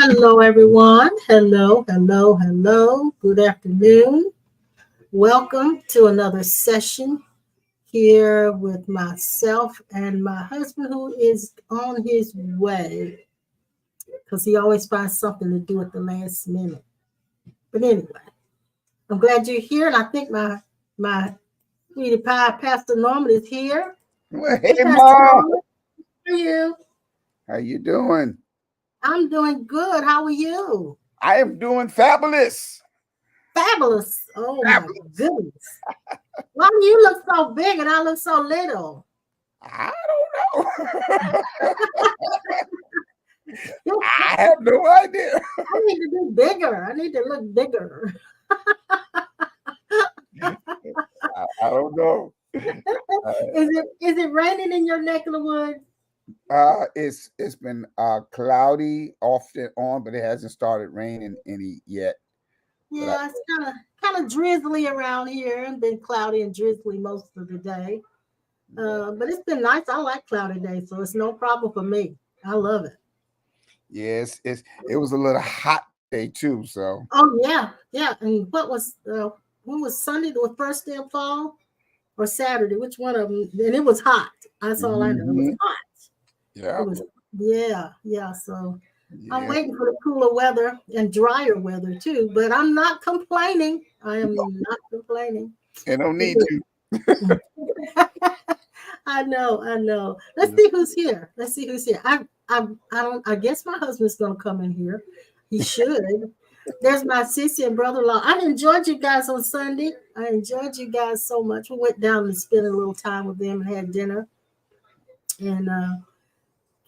Hello, everyone. Hello, hello, hello. Good afternoon. Welcome to another session here with myself and my husband, who is on his way because he always finds something to do at the last minute. But anyway, I'm glad you're here, and I think my sweetie pie, Pastor Norman, is here. Well, Hey, hey, Pastor Mom. Norman, how are you? How you doing? I'm doing good. How are you? I am doing fabulous. Fabulous. Oh my Fabulous. goodness. Why do you look so big and I look so little? I don't know. You- I have no idea. I need to be bigger. I need to look bigger. I don't know. Is it raining in your neck of the woods? It's been cloudy off and on, but it hasn't started raining any yet. But Yeah, it's kind of drizzly around here and been cloudy and drizzly most of the day. But it's been nice. I like cloudy days, so it's no problem for me. I love it. it was a little hot day too. So Oh yeah, yeah. And when was Sunday the first day of fall or Saturday? Which one of them? And it was hot. That's all I know. It was mhm. hot. It Yeah, was yeah, yeah. So I'm yeah. waiting for the cooler weather and drier weather too, but I'm not complaining. I am not complaining. And don't need to. I know, I know. Let's see who's here. Let's see who's here. I don't. I guess my husband's gonna come in here. He should. There's my sissy and brother-in-law. I enjoyed you guys on Sunday. I enjoyed you guys so much. We went down and spent a little time with them and had dinner, and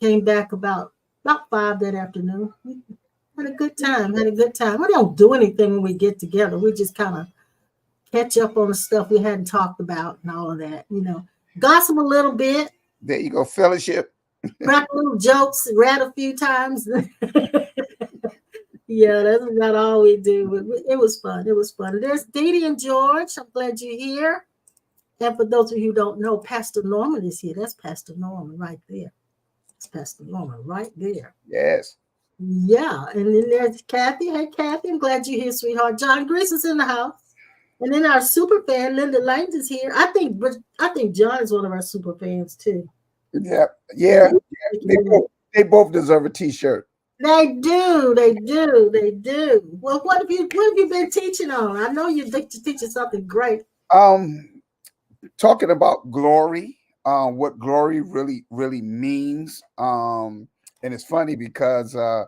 came back about 5 that afternoon. We had a good time. Had a good time. We don't do anything when we get together. We just kind of catch up on the stuff we hadn't talked about and all of that. Gossip a little bit, There you go, fellowship. crack little jokes, read a few times. Yeah, that's about all we do. It was fun. It was fun. There's Dee Dee and George. I'm glad you're here. And for those of you who don't know, Pastor Norman is here. That's Pastor Norman right there. That's Pastor Norman right there. Yes. Yeah, and then there's Kathy. Hey, Kathy, I'm glad you're here, sweetheart. John Grease is in the house, and then our super fan Linda Lang is here. I think John is one of our super fans too. Yeah. Yeah, Yeah. They both deserve a T-shirt. they do, they do, they do. Well, what have you been teaching on? I know you're teaching something great. Um, Talking about glory, what glory really means. And it's funny because I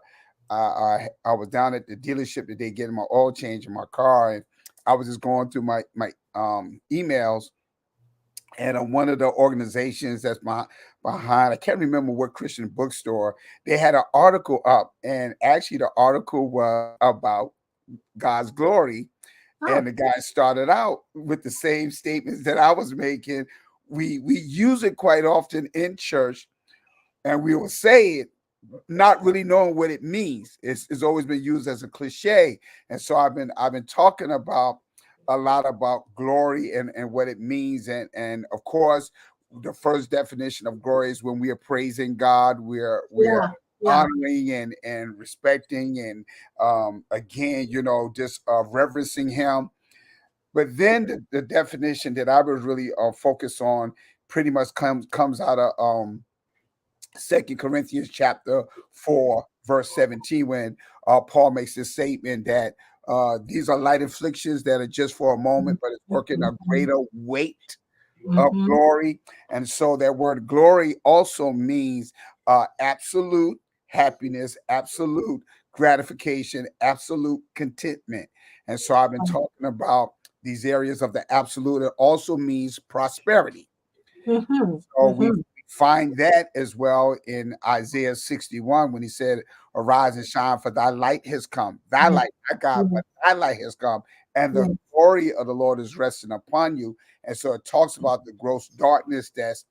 was down at the dealership today getting my oil change in my car, and I was just going through my emails, and one of the organizations that's behind, I can't remember what Christian bookstore, they had an article up, and actually the article was about God's glory, and Oh, the guy started out with the same statements that I was making. We use it quite often in church, and we will say it not really knowing what it means. It's always been used as a cliche, and so I've been talking about a lot about glory and what it means, and of course, the first definition of glory is when we are praising God, we're yeah, yeah. honoring and respecting and again, just reverencing Him. But then the definition that I was really focused on pretty much comes out of 2 Corinthians chapter 4, verse 17, when Paul makes this statement that these are light afflictions that are just for a moment, but it's working a greater weight of Mm-hmm. glory. And so that word glory also means absolute happiness, absolute gratification, absolute contentment. And so I've been talking about these areas of the absolute. It also means prosperity. Mm-hmm. So we Mm-hmm. find that as well in Isaiah 61 when he said, arise and shine, for thy light has come. Thy Yeah, light, not God, yeah, but thy light has come, and the yeah. glory of the Lord is resting upon you. And so it talks about the gross darkness that's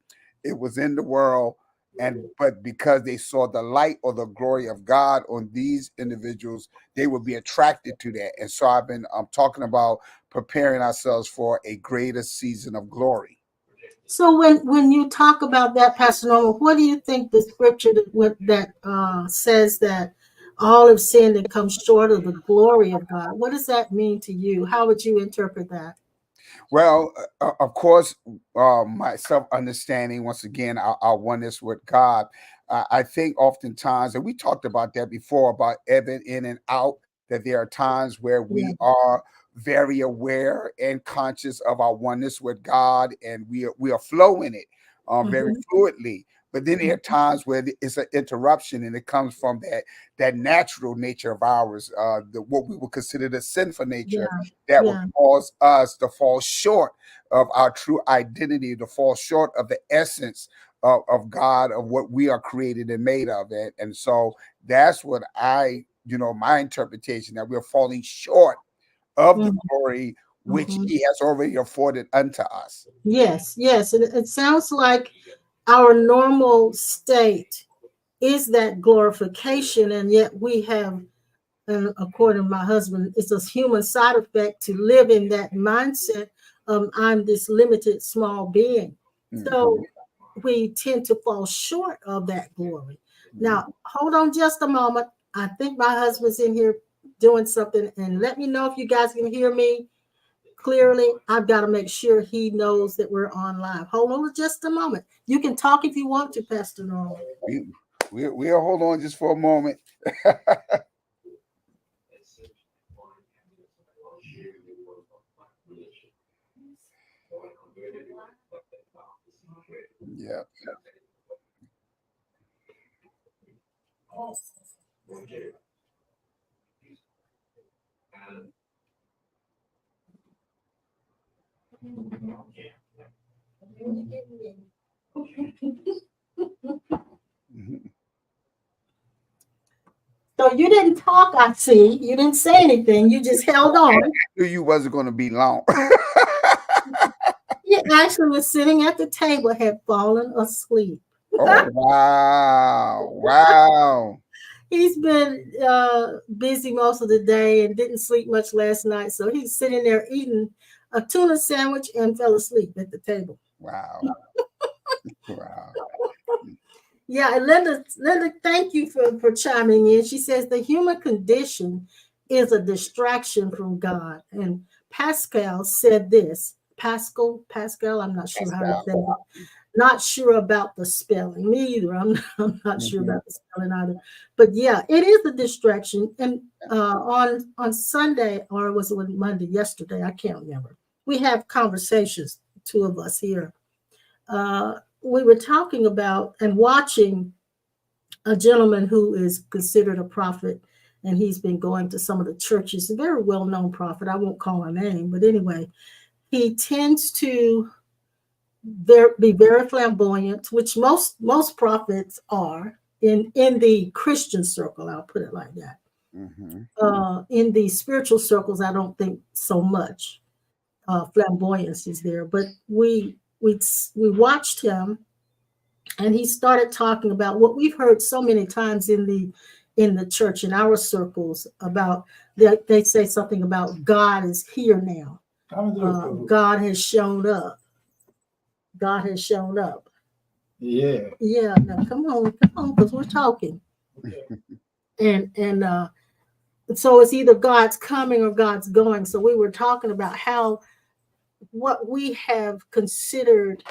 it was in the world, and but because they saw the light or the glory of God on these individuals, they would be attracted to that. And so I've been talking about preparing ourselves for a greater season of glory. So when you talk about that, Pastor Norman, what do you think the scripture that says that all have sinned and come short of the glory of God. What does that mean to you? How would you interpret that? Well, of course, my self understanding, once again, our oneness with God. I think oftentimes, and we talked about that before, about ebbing in and out, that there are times where Yeah. we are very aware and conscious of our oneness with God, and we are flowing it very Mhm. fluidly. But then there are times where it's an interruption, and it comes from that natural nature of ours, what we would consider the sinful nature Yeah. that would Yeah. cause us to fall short of our true identity, to fall short of the essence of God, of what we are created and made of. And so that's what my interpretation, that we're falling short of the Mhm. glory which Mhm. he has already afforded unto us. Yes. Yes. And it sounds like our normal state is that glorification, and yet we have, and according to my husband, it's a human side effect to live in that mindset. I'm this limited small being. Mhm, So we tend to fall short of that glory. mhm. Now, hold on just a moment. I think my husband's in here doing something, and let me know if you guys can hear me clearly. I've got to make sure he knows that we're on live. Hold on just a moment. You can talk if you want to, Pastor Norman. we, we'll hold on just for a moment. Yeah. Mhm. So you didn't talk, I see. You didn't say anything. You just held on. Knew you wasn't going to be long. He actually was sitting at the table, had fallen asleep. Oh, wow. Wow. He's been busy most of the day and didn't sleep much last night. So he's sitting there eating a tuna sandwich and fell asleep at the table. Wow. Wow. Yeah, and Linda, thank you for chiming in. She says the human condition is a distraction from God. And Pascal said this. Pascal, I'm not sure how to Pascal. say it. Not sure about the spelling. Me either. I'm not sure Mhm. about the spelling either. But yeah, it is a distraction. And on Sunday, or was it Monday, yesterday? I can't remember. We have conversations, two of us here. We were talking about and watching a gentleman who is considered a prophet, and he's been going to some of the churches, a very well-known prophet. I won't call a name, but anyway, he tends to be very flamboyant, which most prophets are in the Christian circle. I'll put it like that. Mhm. In the spiritual circles, I don't think so much flamboyance is there. But we watched him, and he started talking about what we've heard so many times in the church, in our circles, about they say something about God is here now. God has shown up. God has shown up. Yeah. Yeah. Now come on, because we're talking. And so it's either God's coming or God's going. So we were talking about how what we have considered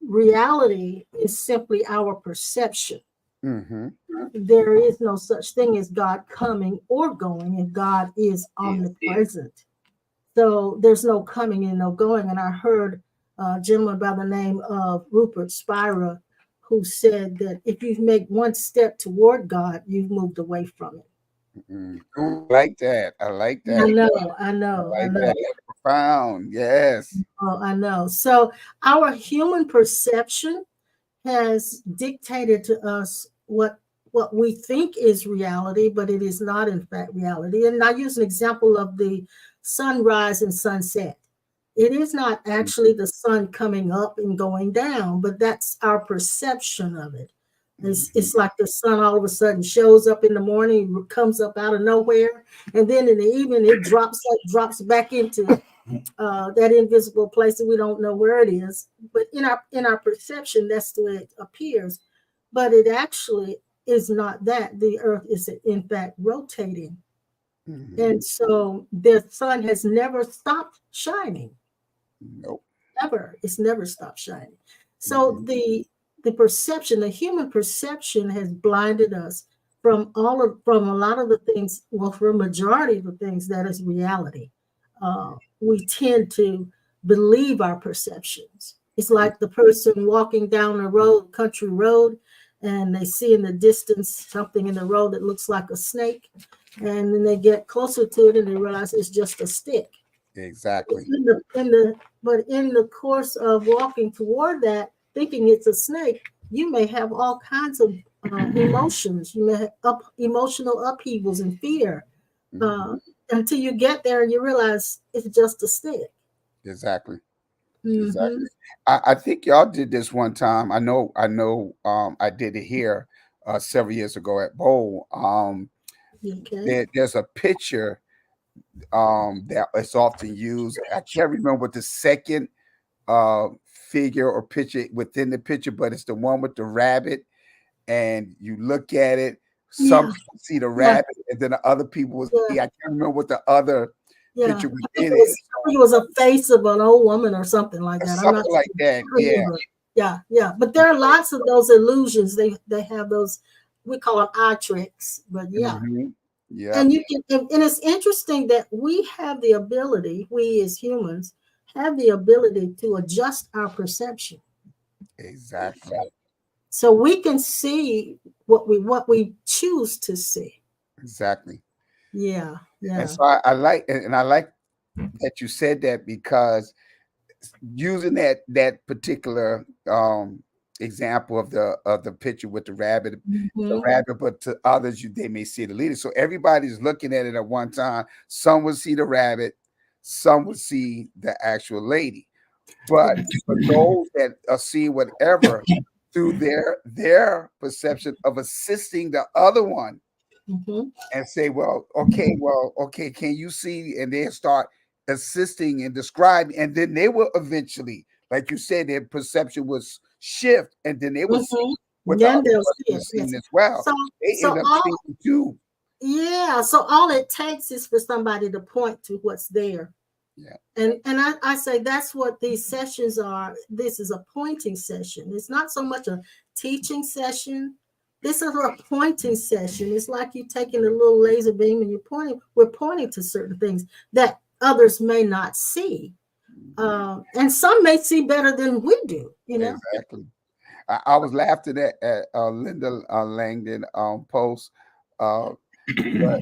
reality is simply our perception. Mhm. There is no such thing as God coming or going, and God is omnipresent. So there's no coming and no going. And I heard a gentleman by the name of Rupert Spira who said that if you make one step toward God, you've moved away from it. Mhm. Ooh, I like that. I like I that. know, I I know, I like know. that. Profound. Yes. Oh, I know. So our human perception has dictated to us what we think is reality, but it is not in fact reality. And I use an example of the sunrise and sunset. It is not actually the sun coming up and going down, but that's our perception of it. Mhm. It's like the sun all of a sudden shows up in the morning, comes up out of nowhere, and then in the evening it drops back into that invisible place that we don't know where it is. But in our perception, that's the way it appears. But it actually is not that. The earth is in fact rotating. Mhm. And so the sun has never stopped shining. Nope. Ever. It's never stopped shining. So Mhm. the perception, the human perception has blinded us from a lot of the things, well, for a majority of the things that is reality. We tend to believe our perceptions. It's like the person walking down a road, country road, and they see in the distance something in the road that looks like a snake, and then they get closer to it and they realize it's just a stick. Exactly. In the course of walking toward that, thinking it's a snake, you may have all kinds of emotions. You may have emotional upheavals and fear uh, Mhm. until you get there and you realize it's just a stick. Exactly. Mm-hmm. Exactly. I think y'all did this one time. I did it here several years ago at Bowl. Okay. There's a picture that is often used. I can't remember what the second figure or picture within the picture, but it's the one with the rabbit, and you look at it, some Yeah. people see the Yeah. rabbit, and then the other people will Yeah. see. I can't remember what the other Yeah. picture I think within it it was. is. I think it was a face of an old woman or something like that. I'm not Something like sure. that. I Yeah. remember. Yeah. Yeah. But there are lots of those illusions. They have those. We call them eye tricks. But yeah. Hmm. And Yep. you can, and it's interesting that we have the ability, we as humans have the ability to adjust our perception. Exactly. So we can see what we choose to see. Exactly. Yeah, And yeah. so I like that you said that, because using that particular example of the picture with the Hmm. rabbit, but to others they may see the leader. So everybody's looking at it at one time. Some would see the rabbit, some would see the actual lady. But for those that are seeing whatever through their perception of assisting the other one, Hmm. and say, well, okay, can you see? And they start assisting and describing, and then they will eventually, like you said, their perception was shift, and then they will see Hmm. what the Then other they'll see person it. is seeing Yes. as well. So They so end up all seeing it too. yeah, so all it takes is for somebody to point to what's there. Yeah, And I say that's what these sessions are. This is a pointing session. It's not so much a teaching session. This is a pointing session. It's like you taking a little laser beam and you're pointing. We're pointing to certain things that others may not see, and some may see better than we do. exactly. I was laughing at Linda Langdon post. Uh, but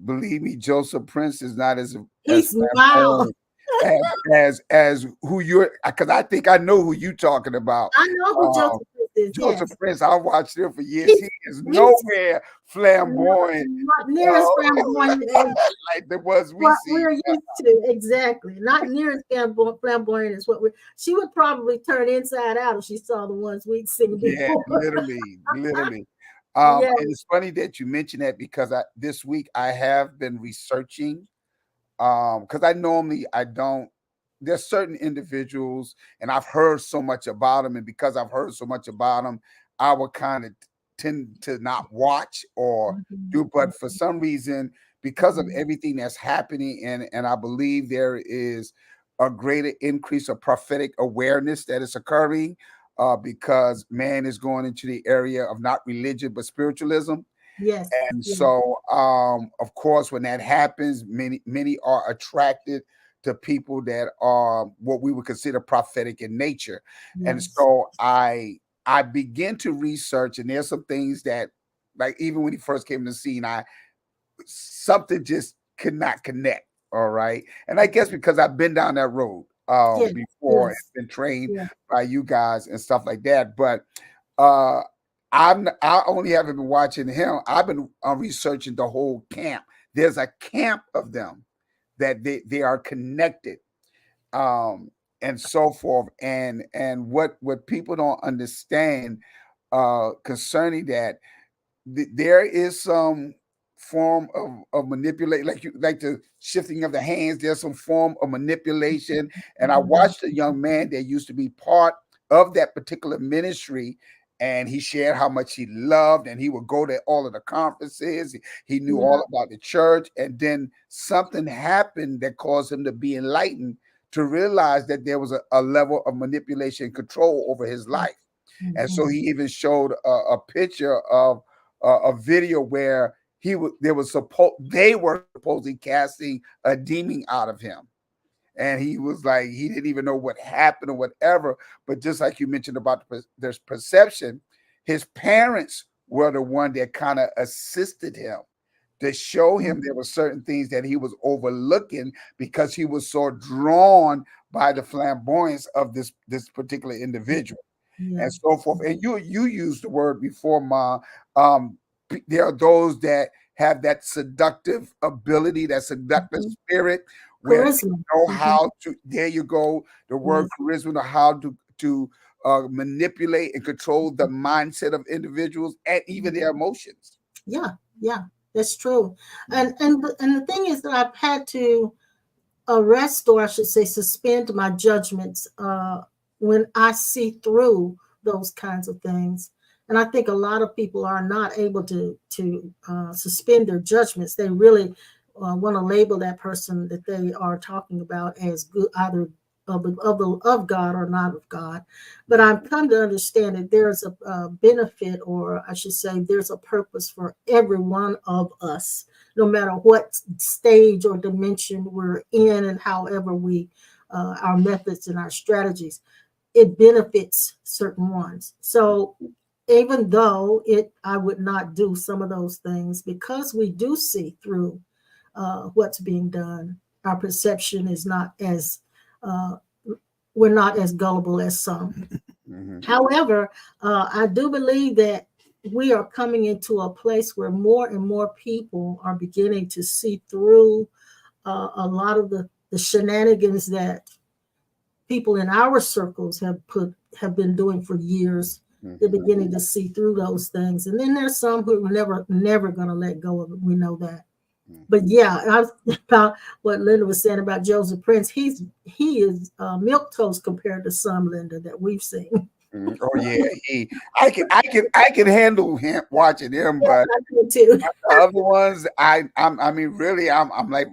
believe me, Joseph Prince is not as He smiled. flamboyant as who you're, because I think I know who you talking about. I know who Um, Joseph is. Joseph Yes, Prince, I watched him for years. he's He is he's nowhere not, flamboyant not near as flamboyant as like the ones we what see. we're used to. Exactly, not near as flamboyant as what we. She would probably turn inside out if she saw the ones we'd seen Yeah, before. literally, literally. Yeah. And it's funny that you mentioned that, because this week I have been researching, because I don't, there's certain individuals, and I've heard so much about them, and because I've heard so much about them, I would kind of tend to not watch or Mhm. do. But for some reason, because of everything that's happening, and I believe there is a greater increase of prophetic awareness that is occurring, because man is going into the area of not religion but spiritualism. Yes. And Yes. so, of course, when that happens, many are attracted to people that are what we would consider prophetic in nature. And Yes. so I begin to research, and there's some things that, like, even when he first came to the scene, I something just could not connect. All right. And I guess because I've been down that road Yes. before, and Yes. been trained Yes. by you guys and stuff like that. But uh I only haven't been watching him. I've been researching the whole camp. There's a camp of them that they are connected, um, and so forth. And what people don't understand concerning that, there is some form of manipulate, like you like the shifting of the hands. There's some form of manipulation. And I Mhm. watched a young man that used to be part of that particular ministry, and he shared how much he loved, and he would go to all of the conferences. He knew Yeah. all about the church, and then something happened that caused him to be enlightened to realize that there was a level of manipulation and control over his life. And so Mhm. he even showed a picture of a video where they were supposedly casting a demon out of him, and he was like, he didn't even know what happened or whatever. But just like you mentioned about there's perception, his parents were the one that kind of assisted him to show him there were certain things that he was overlooking because he was so drawn by the flamboyance of this particular individual Yeah. and so forth. And you used the word before, Ma. Um, there are those that have that seductive ability, that seductive Mhm. spirit, where they Charisma. know Mhm. how to. There you go. The word Yes. charisma, know how to manipulate and control the mindset of individuals and even their emotions. Yeah. Yeah. That's true. And the thing is that I've had to arrest, or I should say suspend my judgments when I see through those kinds of things. And I think a lot of people are not able to suspend their judgments. They really want to label that person that they are talking about as good, either of God or not of God. But I've come to understand that there's a benefit, or I should say, there's a purpose for every one of us, no matter what stage or dimension we're in, and however we our methods and our strategies, it benefits certain ones. So even though it I would not do some of those things, because we do see through what's being done, our perception is not as uh, we're not as gullible as some. Mhm. However, I do believe that we are coming into a place where more and more people are beginning to see through a lot of the shenanigans that people in our circles have been doing for years. They're Mhm. beginning to see through those things, and then there's some who are never going to let go of it. We know that. But Mhm. yeah, I was about what Linda was saying about Joseph Prince. He is milk toast compared to some, Linda, that we've seen. Mhm. Oh yeah, I can handle him watching him, Yeah, but I do too. the other ones, I mean, really, I'm like,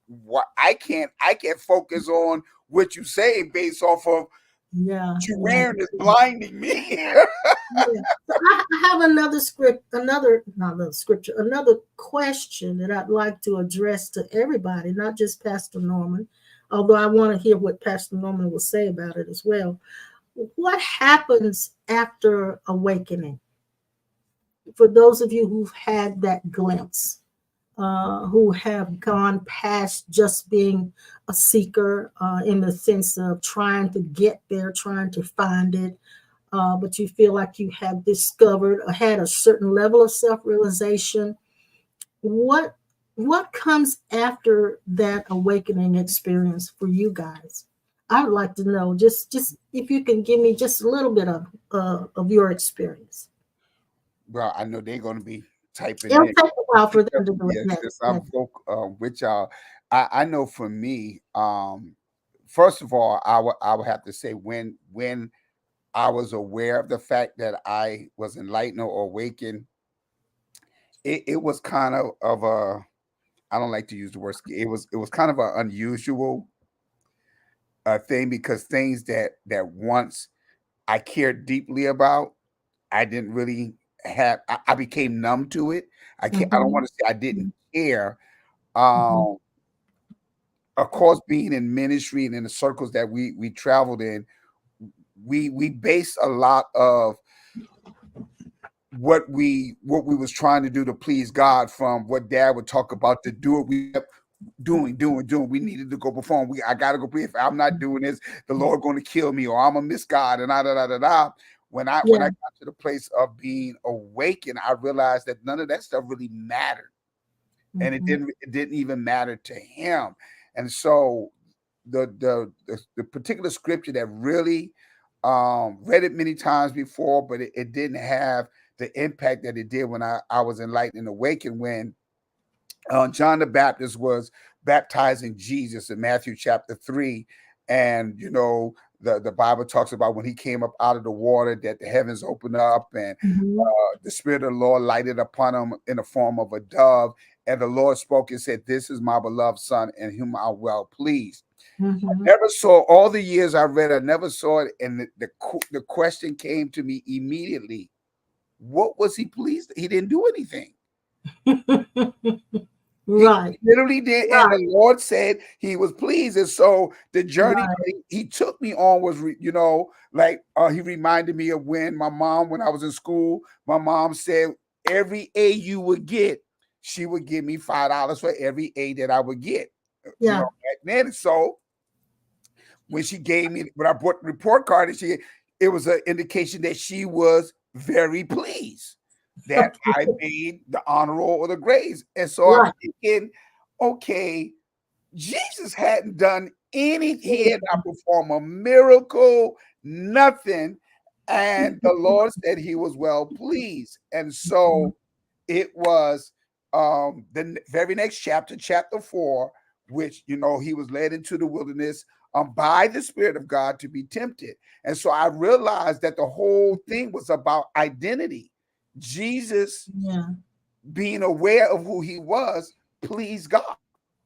what? I can't focus on what you say based off of Yeah, what you yeah. wearing is blinding me. Yeah. So I have another script, another not another scripture, another question that I'd like to address to everybody, not just Pastor Norman, although I want to hear what Pastor Norman will say about it as well. What happens after awakening? For those of you who've had that glimpse, who have gone past just being a seeker in the sense of trying to get there, trying to find it, but you feel like you have discovered or had a certain level of self-realization. What what comes after that awakening experience for you guys? I would like to know, just if you can give me just a little bit of your experience. Well, I know they're going to be typing It'll in. take a while for them to do it. Yes, Yes, since yes. I'm with y'all, I know for me, first of all, I would have to say when I was aware of the fact that I was enlightened or awakened, it was kind of a, I don't like to use the word it was kind of an unusual thing because things that once I cared deeply about, I didn't really have. I became numb to it. I don't Mm-hmm, want to say I didn't care. mm-hmm, Um, of course, being in ministry and in the circles that we traveled in, we based a lot of what we was trying to do to please God from what Dad would talk about to do it. We kept doing. We needed to go perform. I gotta go pray. If I'm not doing this, the Lord going to kill me, or I'm gonna miss God, and da da da da. When I yeah. got to the place of being awakened, I realized that none of that stuff really mattered, and it Mm-hmm, didn't even matter to Him. And so the particular scripture that really read it many times before, but it didn't have the impact that it did when I was enlightened and awakened when John the Baptist was baptizing Jesus in Matthew chapter 3. And, the Bible talks about when he came up out of the water, that the heavens opened up, and the Spirit of the Lord lighted upon him in the form of a dove. And the Lord spoke and said, "This is my beloved son, in whom I well pleased." I never saw, all the years I read, I never saw it. And the question came to me immediately: what was he pleased? He didn't do anything. Right. He literally did. Right. And the Lord said he was pleased. And so the journey he took me on was, he reminded me of when my mom, when I was in school, my mom said every A you would get, she would give me $5 for every A that I would get. Yeah. Back then. So when she gave me, when I brought the report card, and it was an indication that she was very pleased that I made the honor roll or the grades. And so I'm thinking, okay, Jesus hadn't done anything. He had not performed a miracle, nothing. And the Lord said he was well pleased. And so it was the very next chapter, chapter 4, which, he was led into the wilderness by the Spirit of God to be tempted. And so I realized that the whole thing was about identity. Jesus, being aware of who he was, pleased God.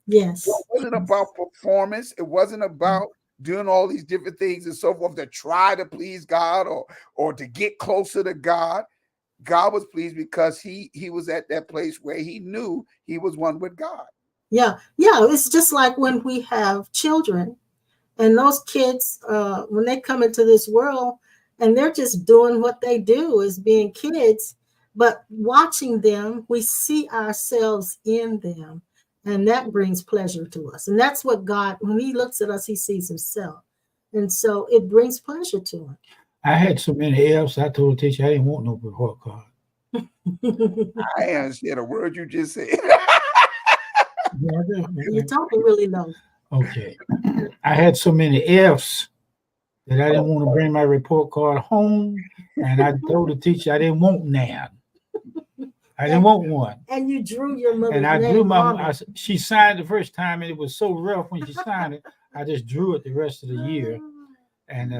Yes. So it wasn't about performance. It wasn't about doing all these different things and so forth to try to please God or to get closer to God. God was pleased because he was at that place where he knew he was one with God. Yeah. It's just like when we have children, and those kids, when they come into this world, and they're just doing what they do as being kids, but watching them, we see ourselves in them, and that brings pleasure to us. And that's what God, when he looks at us, he sees himself, and so it brings pleasure to him. I had so many F's, I told the teacher I didn't want no report card. I understand a word you just said. You're talking really low. Okay. I had so many F's that I didn't want to bring my report card home. And I told the teacher I didn't want none. I didn't want one. And you drew your mother's and I name drew my on it. she signed the first time, and it was so rough when she signed it. I just drew it the rest of the year. And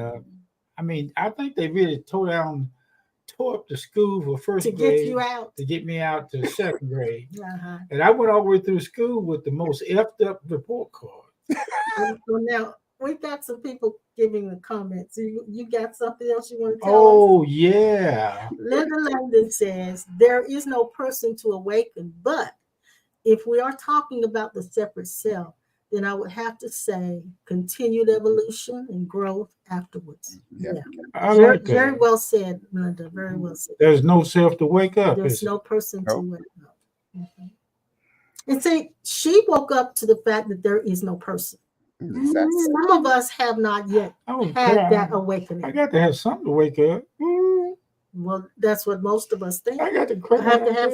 I think they really tore up the school for first to grade get you out, to get me out to second grade. Uh-huh. And I went all the way through school with the most effed up report card. Well, now we've got some people giving the comments. You got something else you want to tell us? Oh, yeah. Linda London says there is no person to awaken, but if we are talking about the separate self, then I would have to say continued evolution and growth afterwards. Yeah. Like very well said, Linda. Very well said. There's no self to wake up. There's no person to wake up. Mm-hmm. And see, she woke up to the fact that there is no person. Exactly. Some of us have not yet had that awakening. I got to have something to wake up. Well, that's what most of us think. I got to cry. I have to have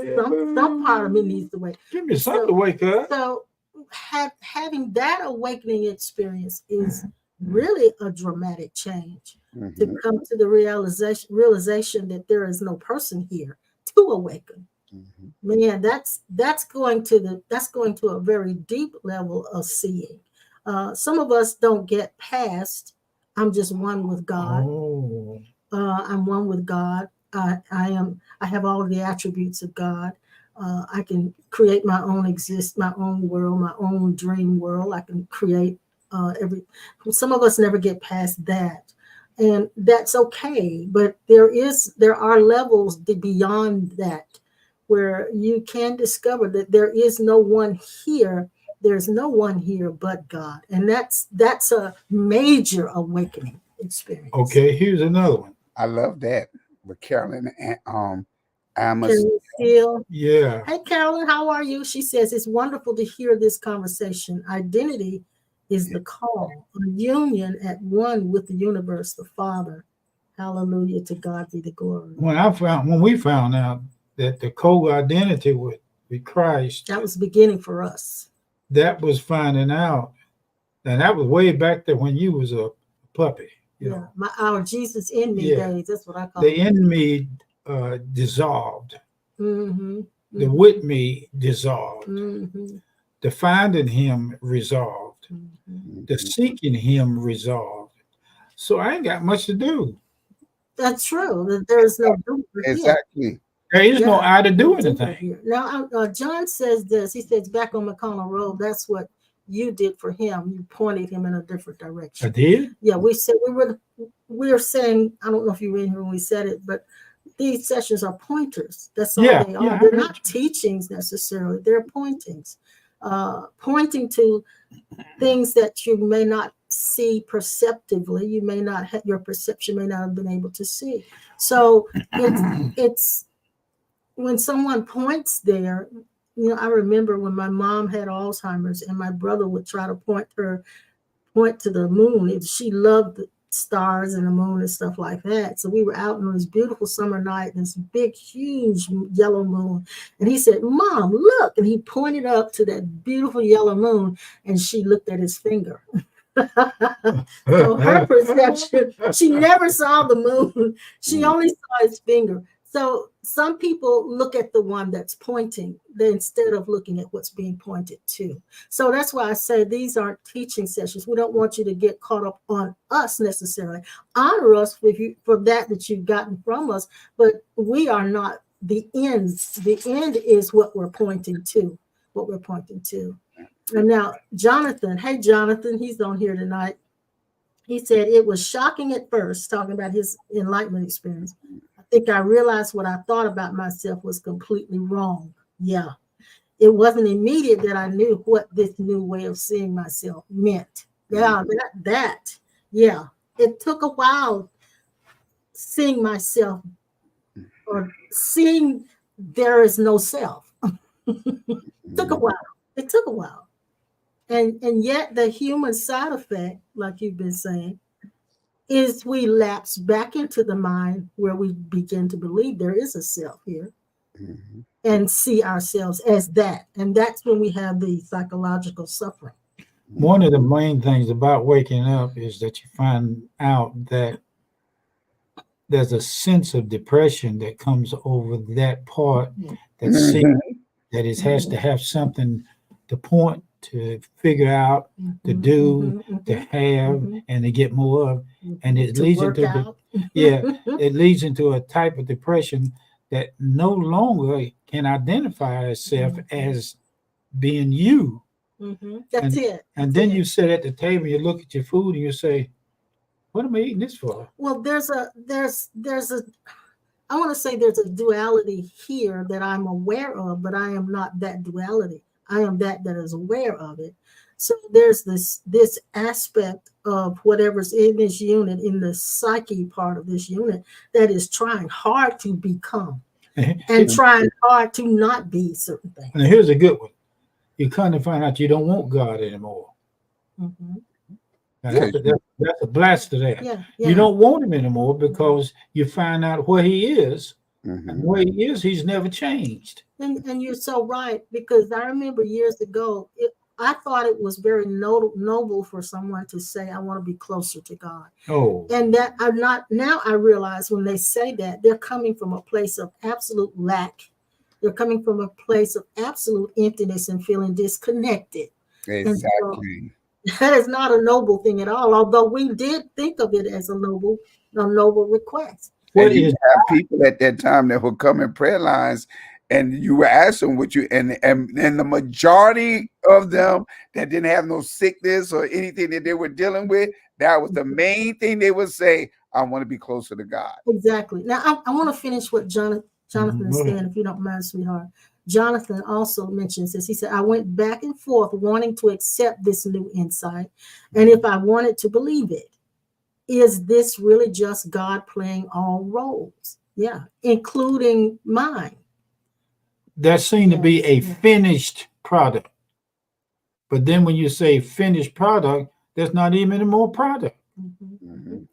some part of me needs to wake. Give me something to wake up. So having that awakening experience is really a dramatic change. Mm-hmm. To come to the realization that there is no person here to awaken. Mm-hmm. Man, that's going to a very deep level of seeing. Some of us don't get past, I'm just one with God. Oh. I'm one with God. I have all of the attributes of God. I can create my own world, my own dream world. I can create some of us never get past that. And that's okay. But there are levels beyond that where you can discover that there is no one here. There's no one here but God. And that's a major awakening experience. Okay, here's another one. I love that. With Carolyn Amos. Yeah. Hey, Carolyn, how are you? She says, it's wonderful to hear this conversation. Identity is the call, a union at one with the universe, the Father. Hallelujah, to God be the glory. When we found out that the co-identity with Christ, that was the beginning for us. That was finding out, and that was way back there when you was a puppy. Our Jesus in me days. That's what I call it. The in me dissolved. Mm-hmm. The with me dissolved. Mm-hmm. The finding him resolved. Mm-hmm. The seeking him resolved. So I ain't got much to do. That's true. That there is no duper here. Exactly. There is no Yeah, I to do no duper anything. here. Now, John says this. He says, back on McConnell Road, that's what you did for him. You pointed him in a different I direction. did. Yeah, we said we were saying, I don't know if you were in here when we said it, but these sessions are pointers. That's all Yeah, they yeah, are. I They're heard not you. teachings necessarily. They're pointings, pointing to things that you may not see perceptively. You may not have, your perception may not have been able to see. So it's when someone points there. You know, I remember when my mom had Alzheimer's, and my brother would try to point to the moon. She loved the stars and the moon and stuff like that. So we were out on this beautiful summer night, and this big, huge yellow moon. And he said, "Mom, look." And he pointed up to that beautiful yellow moon, and she looked at his finger. So her perception, she never saw the moon. She only saw his finger. So some people look at the one that's pointing instead of looking at what's being pointed to. So that's why I say these aren't teaching sessions. We don't want you to get caught up on us necessarily. Honor us for that you've gotten from us, but we are not the end. The end is what we're pointing to. What we're pointing to. And now Jonathan, hey Jonathan, he's on here tonight. He said it was shocking at first, talking about his enlightenment experience. I think I realized what I thought about myself was completely wrong. Yeah. It wasn't immediate that I knew what this new way of seeing myself meant. Yeah, yeah. It took a while seeing myself or seeing there is no self. Took a while. It took a while. And yet the human side effect, like you've been saying, is we lapse back into the mind where we begin to believe there is a self here and see ourselves as that. And that's when we have the psychological suffering. One of the main things about waking up is that you find out that there's a sense of depression that comes over that part that has to have something to point, to figure out, to do, to have, and to get more of. And it leads into it leads into a type of depression that no longer can identify itself as being you. That's it. And then you sit at the table, you look at your food, and you say, "What am I eating this for?" Well, there's a I want to say there's a duality here that I'm aware of, but I am not that duality. I am that is aware of it. So there's this aspect of whatever's in this unit, in the psyche part of this unit, that is trying hard to become and trying hard to not be certain things. And here's a good one. You kind of find out you don't want God anymore. That's a blast to that. Yeah. You don't want him anymore because you find out where he is. And where he is, he's never changed. And you're so right, because I remember years ago, I thought it was very noble for someone to say, "I want to be closer to God." Oh. And that I'm not, now I realize when they say that, they're coming from a place of absolute lack. They're coming from a place of absolute emptiness and feeling disconnected. Exactly. That is not a noble thing at all, although we did think of it as a noble request. And you have people at that time that would come in prayer lines, and you were asking what you and the majority of them that didn't have no sickness or anything that they were dealing with, that was the main thing they would say, "I want to be closer to God." Exactly. Now I want to finish what Jonathan is saying, if you don't mind, sweetheart. Jonathan also mentions this. He said, "I went back and forth wanting to accept this new insight, and if I wanted to believe it. Is this really just God playing all roles? Yeah, including mine." That seemed to be a finished product. But then when you say finished product, there's not even any more product. And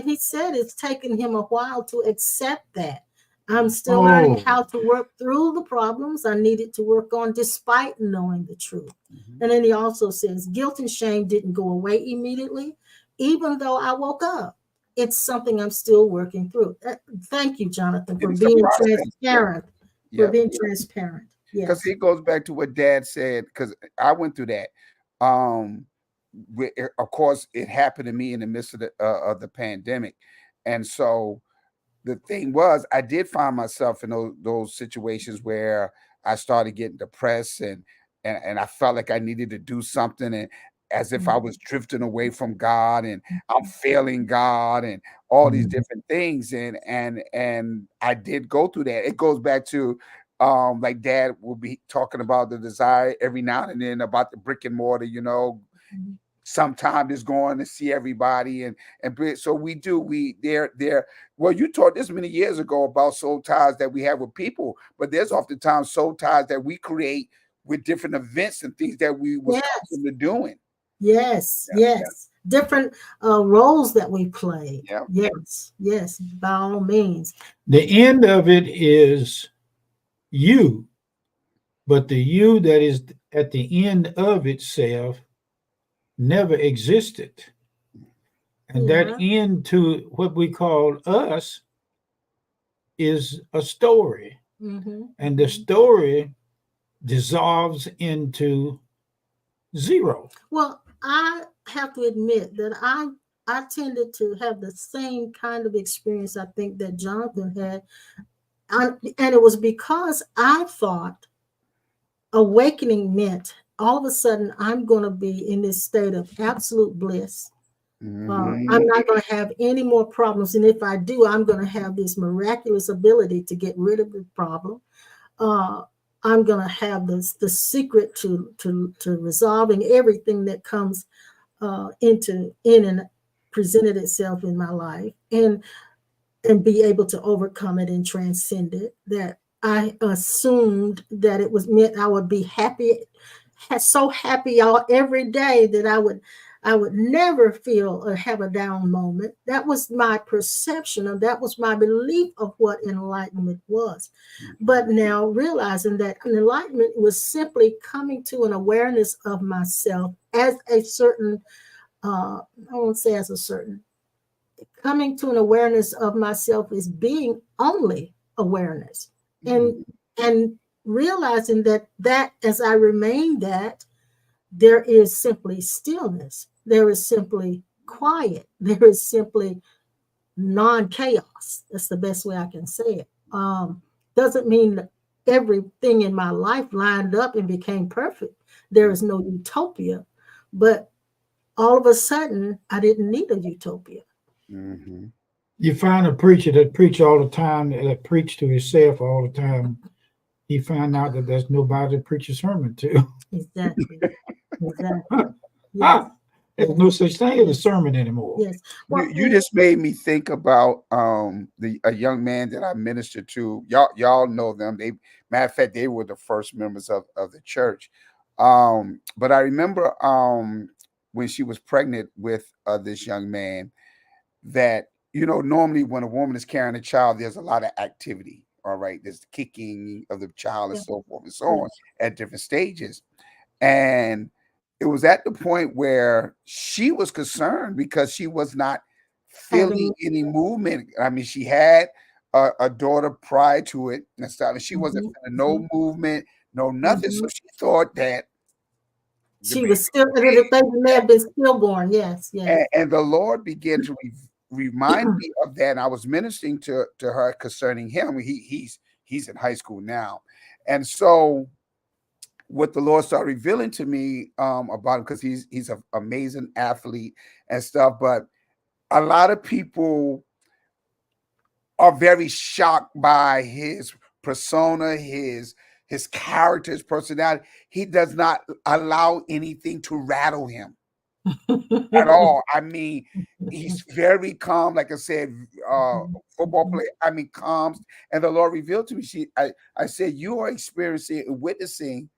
he said it's taken him a while to accept that. I'm still learning how to work through the problems I needed to work on despite knowing the truth. And then he also says, guilt and shame didn't go away immediately, even though I woke up. It's something I'm still working through. Thank you, Jonathan, for being transparent. For being transparent. Because it goes back to what Dad said, because I went through that. of course, it happened to me in the midst of the pandemic, and so the thing was, I did find myself in those situations where I started getting depressed, and I felt like I needed to do something, and as if I was drifting away from God, and I'm failing God, and all these different things, and I did go through that. It goes back to like Dad will be talking about the desire every now and then about the brick and mortar, sometimes it's going to see everybody, so we well, you taught this many years ago about soul ties that we have with people, but there's oftentimes soul ties that we create with different events and things that we was accustomed to doing. Yes, Yeah, yes. Different roles that we play. yeah. Yes, yes, by all means. The end of it is you, but the you that is at the end of itself never existed. And that end to what we call us is a story. And the story dissolves into zero. Well, I have to admit that I tended to have the same kind of experience I think that Jonathan had. And it was because I thought awakening meant all of a sudden I'm going to be in this state of absolute bliss. I'm not going to have any more problems. And if I do, I'm going to have this miraculous ability to get rid of the problem. I'm going to have the secret to resolving everything that comes in and presented itself in my life, and be able to overcome it and transcend it. That I assumed that it was meant I would be happy, so happy every day that I would never feel or have a down moment. That was my perception, and that was my belief of what enlightenment was. But now realizing that enlightenment was simply coming to an awareness of myself as a certain, I won't say as a certain, coming to an awareness of myself is being only awareness, and realizing that as I remain that, there is simply stillness, there is simply quiet, there is simply non-chaos. That's the best way I can say it. Doesn't mean that everything in my life lined up and became perfect. There is no utopia, but all of a sudden I didn't need a utopia. You find a preacher that preach all the time, that preach to himself all the time. He found out that there's nobody to preach a sermon to. Exactly. Yes. There's no such thing as a sermon anymore. Yes. Well, You just made me think about a young man that I ministered to. Y'all know them. Matter of fact, they were the first members of the church. But I remember when she was pregnant with this young man, that normally when a woman is carrying a child, there's a lot of activity. All right, there's the kicking of the child and so forth and so on at different stages. And it was at the point where she was concerned because she was not feeling any movement. I mean, she had a daughter prior to it and stuff, and she wasn't feeling no movement, no nothing. So she thought that she was still, the baby may have been stillborn. Yes. And the Lord began to remind me of that. And I was ministering to her concerning him. He's in high school now, and so what the Lord started revealing to me about him, because he's an amazing athlete and stuff, but a lot of people are very shocked by his persona, his character, his personality. He does not allow anything to rattle him at all. I mean, he's very calm. Like I said, football player. I mean, calm. And the Lord revealed to me, I said, you are experiencing and witnessing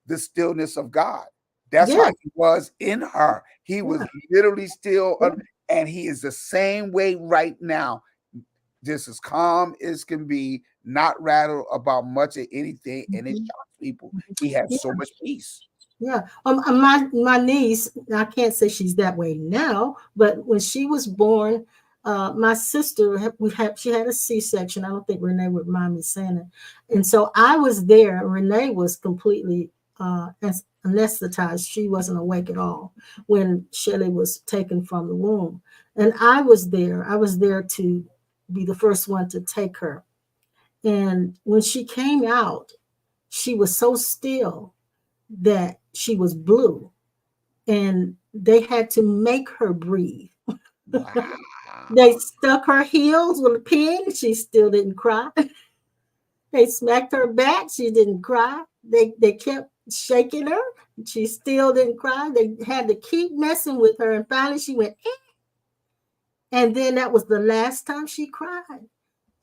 the stillness of God. That's how he was in her. He was literally still, and he is the same way right now. Just as calm as can be, not rattled about much of anything, and it shocks people. He has so much peace. Yeah. My niece, I can't say she's that way now, but when she was born, my sister, she had a C-section. I don't think Renee would mind me saying it. And so I was there. Renee was completely anesthetized. She wasn't awake at all when Shelley was taken from the womb. And I was there. I was there to be the first one to take her. And when she came out, she was so still that she was blue. And they had to make her breathe. Wow. They stuck her heels with a pin. She still didn't cry. They smacked her back. She didn't cry. They kept shaking her. She still didn't cry. They had to keep messing with her. And finally she went, eh. And then that was the last time she cried.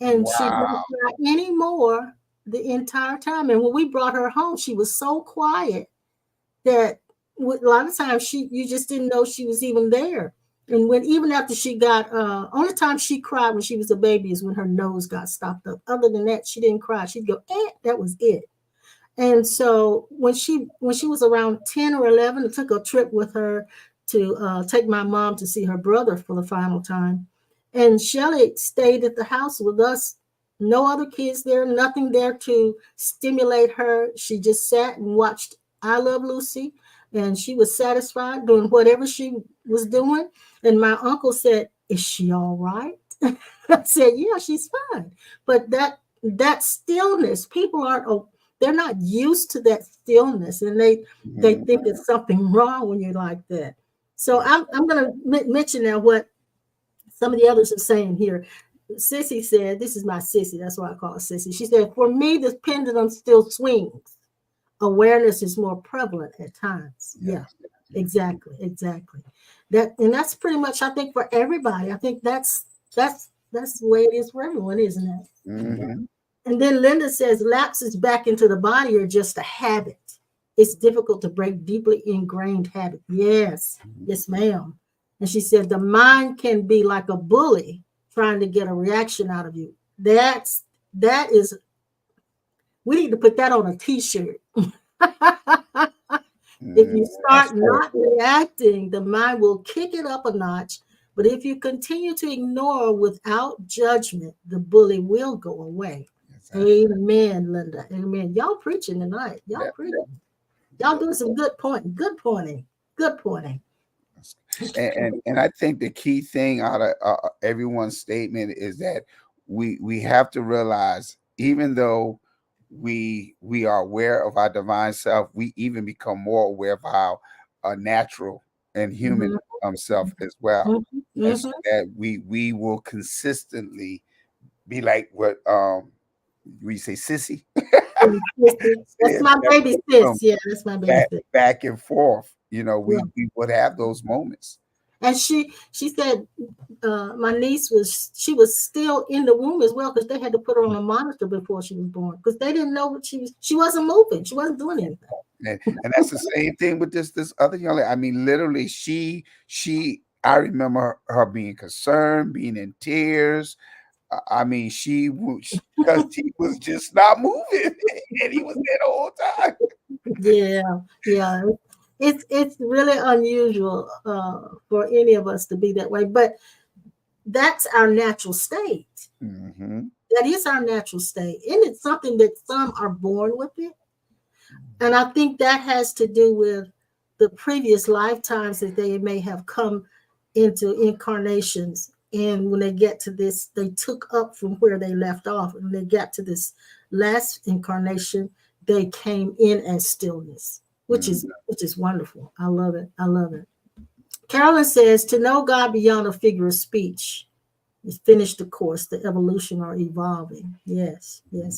And she didn't Wow. cry anymore the entire time. And when we brought her home, she was so quiet that a lot of times you just didn't know she was even there. And when even after she got only time she cried when she was a baby is when her nose got stopped up. Other than that, she didn't cry. She'd go, eh, that was it. And so when she was around 10 or 11, I took a trip with her to take my mom to see her brother for the final time. And Shelley stayed at the house with us. No other kids there, nothing there to stimulate her. She just sat and watched I Love Lucy, and she was satisfied doing whatever she was doing. And my uncle said, is she all right? I said, yeah, she's fine. But that stillness, people aren't, they're not used to that stillness, and they think it's something wrong when you're like that. So I'm going to mention now what some of the others are saying here. Sissy said, this is my sissy, that's why I call her sissy. She said, for me, the pendulum still swings. Awareness is more prevalent at times. Yeah, exactly. That's pretty much, I think, for everybody. I think that's the way it is for everyone, isn't it? Mm-hmm. And then Linda says lapses back into the body are just a habit. It's difficult to break deeply ingrained habit. Yes, ma'am. And she said the mind can be like a bully trying to get a reaction out of you. That is, we need to put that on a t-shirt. If you start not reacting, the mind will kick it up a notch. But if you continue to ignore without judgment, the bully will go away. Amen, Linda. Amen. Y'all preaching tonight. Y'all preaching. Y'all doing some good pointing. Good pointing. And I think the key thing out of everyone's statement is that we have to realize, even though we are aware of our divine self, we even become more aware of our natural and human self as well. And so that we will consistently be like what we say, sissy. That's my baby sis. Yeah, that's my baby sis. Back and forth. We would have those moments. And she said my niece was still in the womb as well, because they had to put her on a monitor before she was born, because they didn't know what she wasn't moving. She wasn't doing anything. And that's the same thing with this other young lady. I mean, literally, I remember her being concerned, being in tears. I mean, because he was just not moving, and he was there the whole time. Yeah. It's really unusual for any of us to be that way, but that's our natural state. That is our natural state. And it's something that some are born with it. And I think that has to do with the previous lifetimes that they may have come into incarnations. And when they get to this, they took up from where they left off. And they got to this last incarnation, they came in as stillness, which is wonderful. I love it. Carolyn says, to know God beyond a figure of speech is finish the course, the evolution or evolving. Yes. Yeah.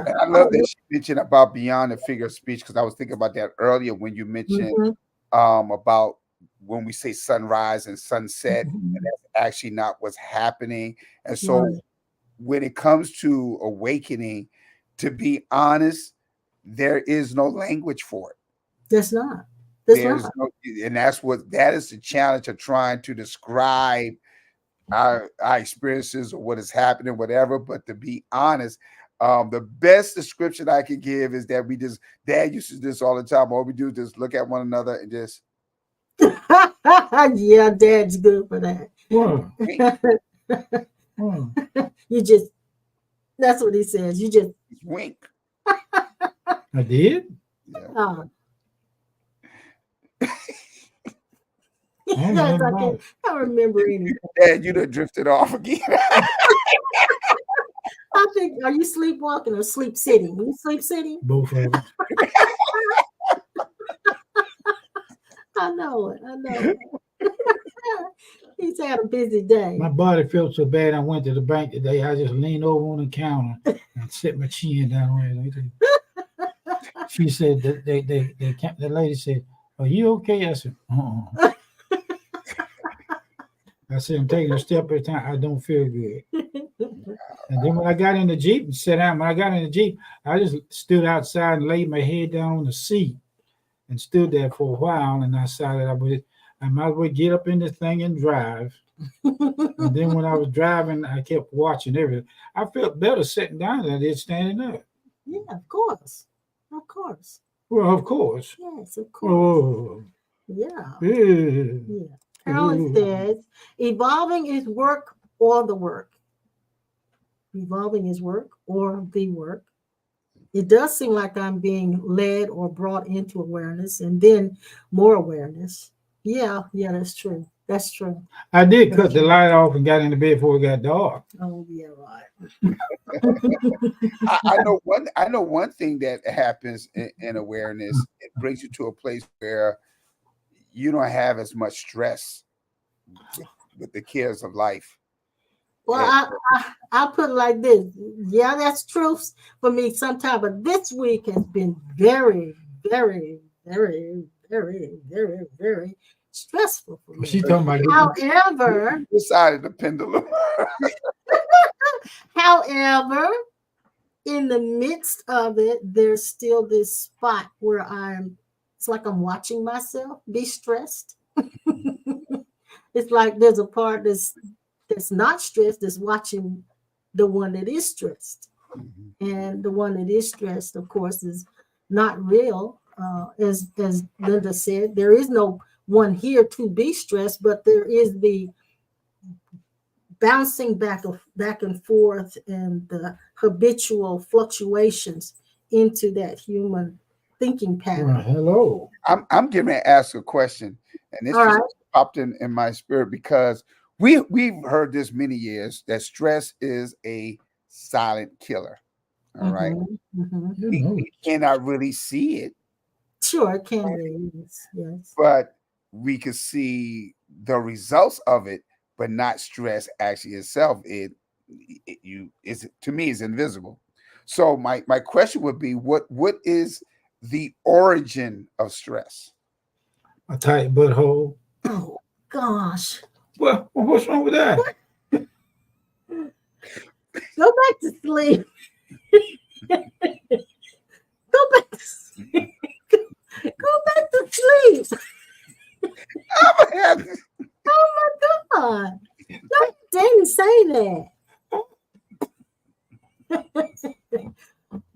And I love that you mentioned about beyond the figure of speech, because I was thinking about that earlier when you mentioned about when we say sunrise and sunset, and that's actually not what's happening. And so when it comes to awakening, to be honest, there is no language for it. There's not. And that is the challenge of trying to describe our experiences or what is happening, whatever. But to be honest, the best description I could give is that Dad used to do this all the time. All we do is just look at one another and just. Yeah, Dad's good for that. You just, that's what he says. You just wink. I did. Yeah. I don't Yes, know about it. I can't remember anything. Dad, you done drifted off again. I think, are you sleepwalking or sleep sitting? You sleep sitting? Both of them. I know it. I know it. He's had a busy day. My body felt so bad. I went to the bank today. I just leaned over on the counter and set my chin down. She said that the lady said, "Are you okay?" I said, "Uh." I said, "I'm taking a step at a time. I don't feel good." And then when I got in the Jeep and sat down, when I got in the Jeep, I just stood outside and laid my head down on the seat and stood there for a while. And I decided I might as well get up in this thing and drive. And then when I was driving, I kept watching everything. I felt better sitting down than I did standing up. Yeah, of course. Of course. Well, of course. Yes, of course. Oh, Yeah. yeah. Yeah. Carolyn says, evolving is work or the work. Evolving is work or the work. It does seem like I'm being led or brought into awareness and then more awareness. Yeah, that's true. That's true. I did cut the light off and got into bed before it got dark. Oh, yeah, right. I know one thing that happens in awareness. It brings you to a place where you don't have as much stress with the cares of life. Well, I'll put it like this. Yeah, that's true for me sometimes, but this week has been very, very, very, very, very, very stressful for me. She's talking about However, Decided the pendulum. however, in the midst of it, there's still this spot where it's like I'm watching myself be stressed. It's like there's a part that's not stressed, that's watching the one that is stressed. And the one that is stressed, of course, is not real. As Linda said, there is no one here to be stressed, but there is the bouncing back and forth and the habitual fluctuations into that human thinking pattern. Well, hello. I'm getting to ask a question, and this All just right. popped in my spirit because we've heard this many years that stress is a silent killer. All right, we cannot really see it. Sure, it can be. Yes. But we can see the results of it, but not stress actually itself. To me is invisible. So my question would be, what is the origin of stress? A tight butthole. Oh gosh. Well, what's wrong with that? Go back to sleep. Go back to sleep. Go back to sleep. Oh my God. No, you didn't say that.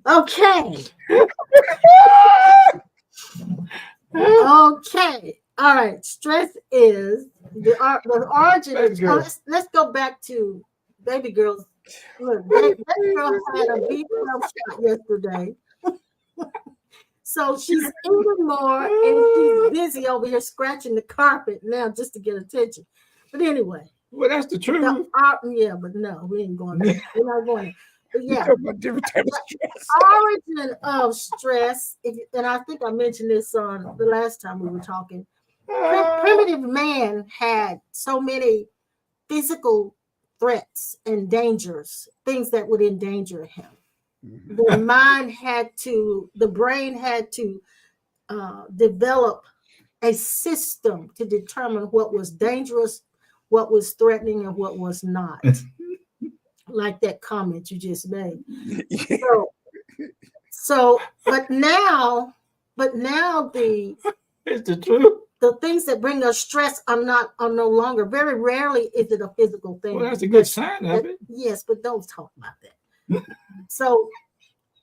Okay. Okay. All right. Stress is the origin. Let's go back to baby girls. Look, baby girl had a B12 shot yesterday. So she's eating more and she's busy over here scratching the carpet now just to get attention. But anyway. Well, that's the truth. Yeah, but no, we ain't going there. We're not going there. But yeah, different type of stress. origin of stress, and I think I mentioned this on the last time we were talking. Primitive man had so many physical threats and dangers, things that would endanger him. The brain had to develop a system to determine what was dangerous, what was threatening, and what was not. Like that comment you just made. But now It's the truth. the things that bring us stress are no longer. Very rarely is it a physical thing. Well, that's a good sign of it. Yes, but don't talk about that. So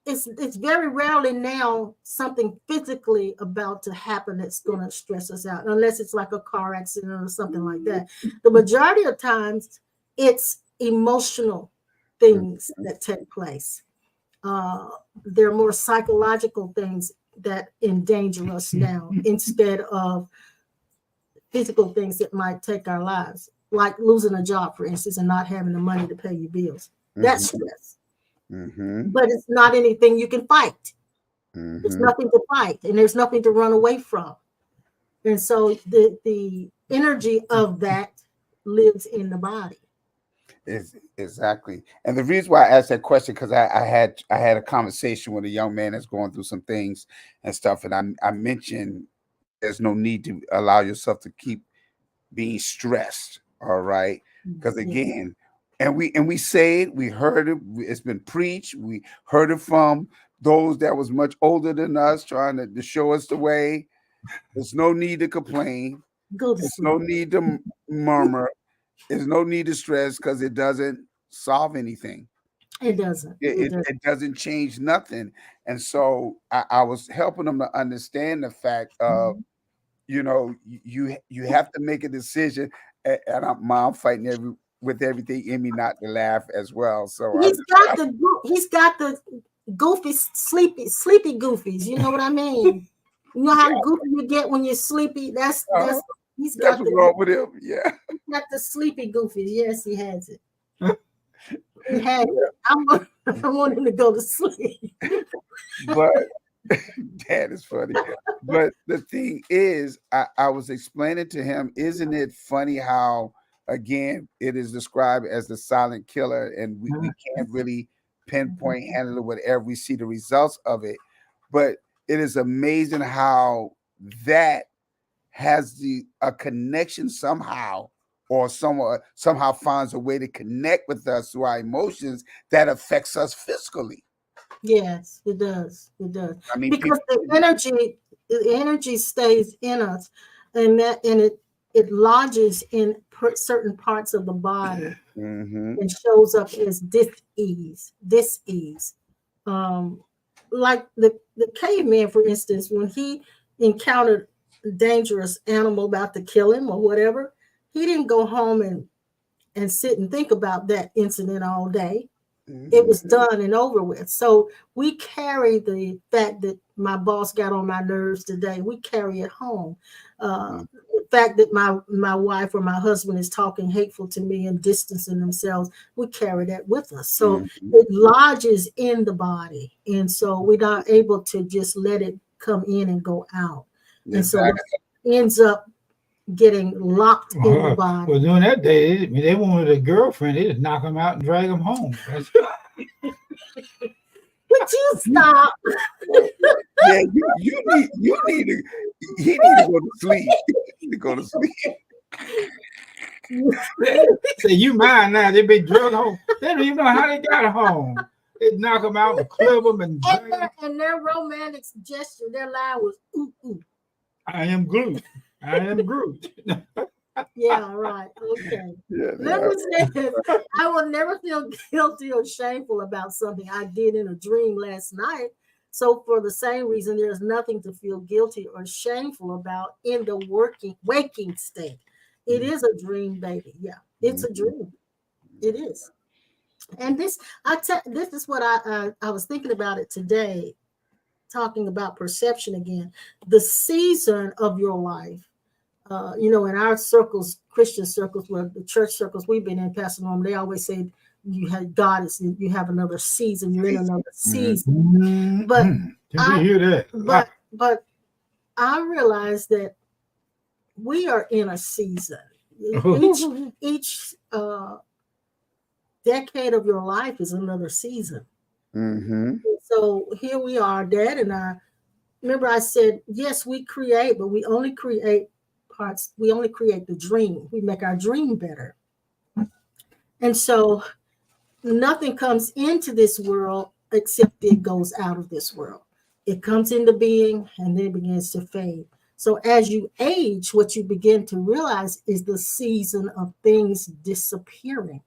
it's very rarely now something physically about to happen that's going to stress us out, unless it's like a car accident or something like that. The majority of times it's emotional things that take place. there are more psychological things that endanger us now instead of physical things that might take our lives, like losing a job, for instance, and not having the money to pay your bills. That's stress. But it's not anything you can fight. It's nothing to fight, and there's nothing to run away from. And so the energy of that lives in the body. Is exactly. And the reason why I asked that question, because I had a conversation with a young man that's going through some things and stuff, and I mentioned there's no need to allow yourself to keep being stressed. All right, because again, and we say it, we heard it, it's been preached, we heard it from those that was much older than us, trying to show us the way. There's no need to complain. Go to There's sleep. no need to murmur. There's no need to stress, because it doesn't solve anything. It doesn't. It doesn't change nothing. And so I was helping them to understand the fact of, you have to make a decision. And I'm fighting with everything in me not to laugh as well. So He's got the goofy, sleepy goofies. You know what I mean? You know how goofy you get when you're sleepy? That's he's got what's wrong with him. Yeah. He's got the sleepy goofies. Yes, he has it. He has it. I want him to go to sleep. But that is funny. But the thing is, I was explaining to him, isn't it funny how, again, it is described as the silent killer, and we can't really pinpoint handle it whenever we see the results of it. But it is amazing how that has a connection somehow, or somehow finds a way to connect with us through our emotions that affects us physically. Yes, it does. It does. I mean, because the energy stays in us, and it lodges in certain parts of the body and shows up as dis-ease. Like the caveman, for instance, when he encountered a dangerous animal about to kill him or whatever, he didn't go home and sit and think about that incident all day. It was done and over with. So we carry the fact that my boss got on my nerves today. We carry it home. The fact that my wife or my husband is talking hateful to me and distancing themselves, we carry that with us. So it lodges in the body. And so we're not able to just let it come in and go out. And so it ends up getting locked in the body. Well, during that day, they wanted a girlfriend. They just knock them out and drag them home. Would you stop? Yeah, he need to go to sleep. He need to go to sleep. Say, you mine now. They been drug home. They don't even know how they got home. They knock them out and club them and their romantic gesture, their line was ooh ooh. I am Groot. I am Groot. Yeah, right. Okay. Yeah, Let me say this. I will never feel guilty or shameful about something I did in a dream last night. So for the same reason, there's nothing to feel guilty or shameful about in the waking state. It is a dream, baby. Yeah, it's a dream. It is. And this is what I was thinking about it today, talking about perception again. The season of your life. In our circles, Christian circles, where the church circles we've been in, Pastor Norm, they always say you have another season. You're in another season. But I hear that. But I realize that we are in a season. Each decade of your life is another season. So here we are, Dad and I. Remember, I said, yes, we create, but we only create parts. We only create the dream. We make our dream better. And so nothing comes into this world except it goes out of this world. It comes into being and then it begins to fade. So as you age, what you begin to realize is the season of things disappearing,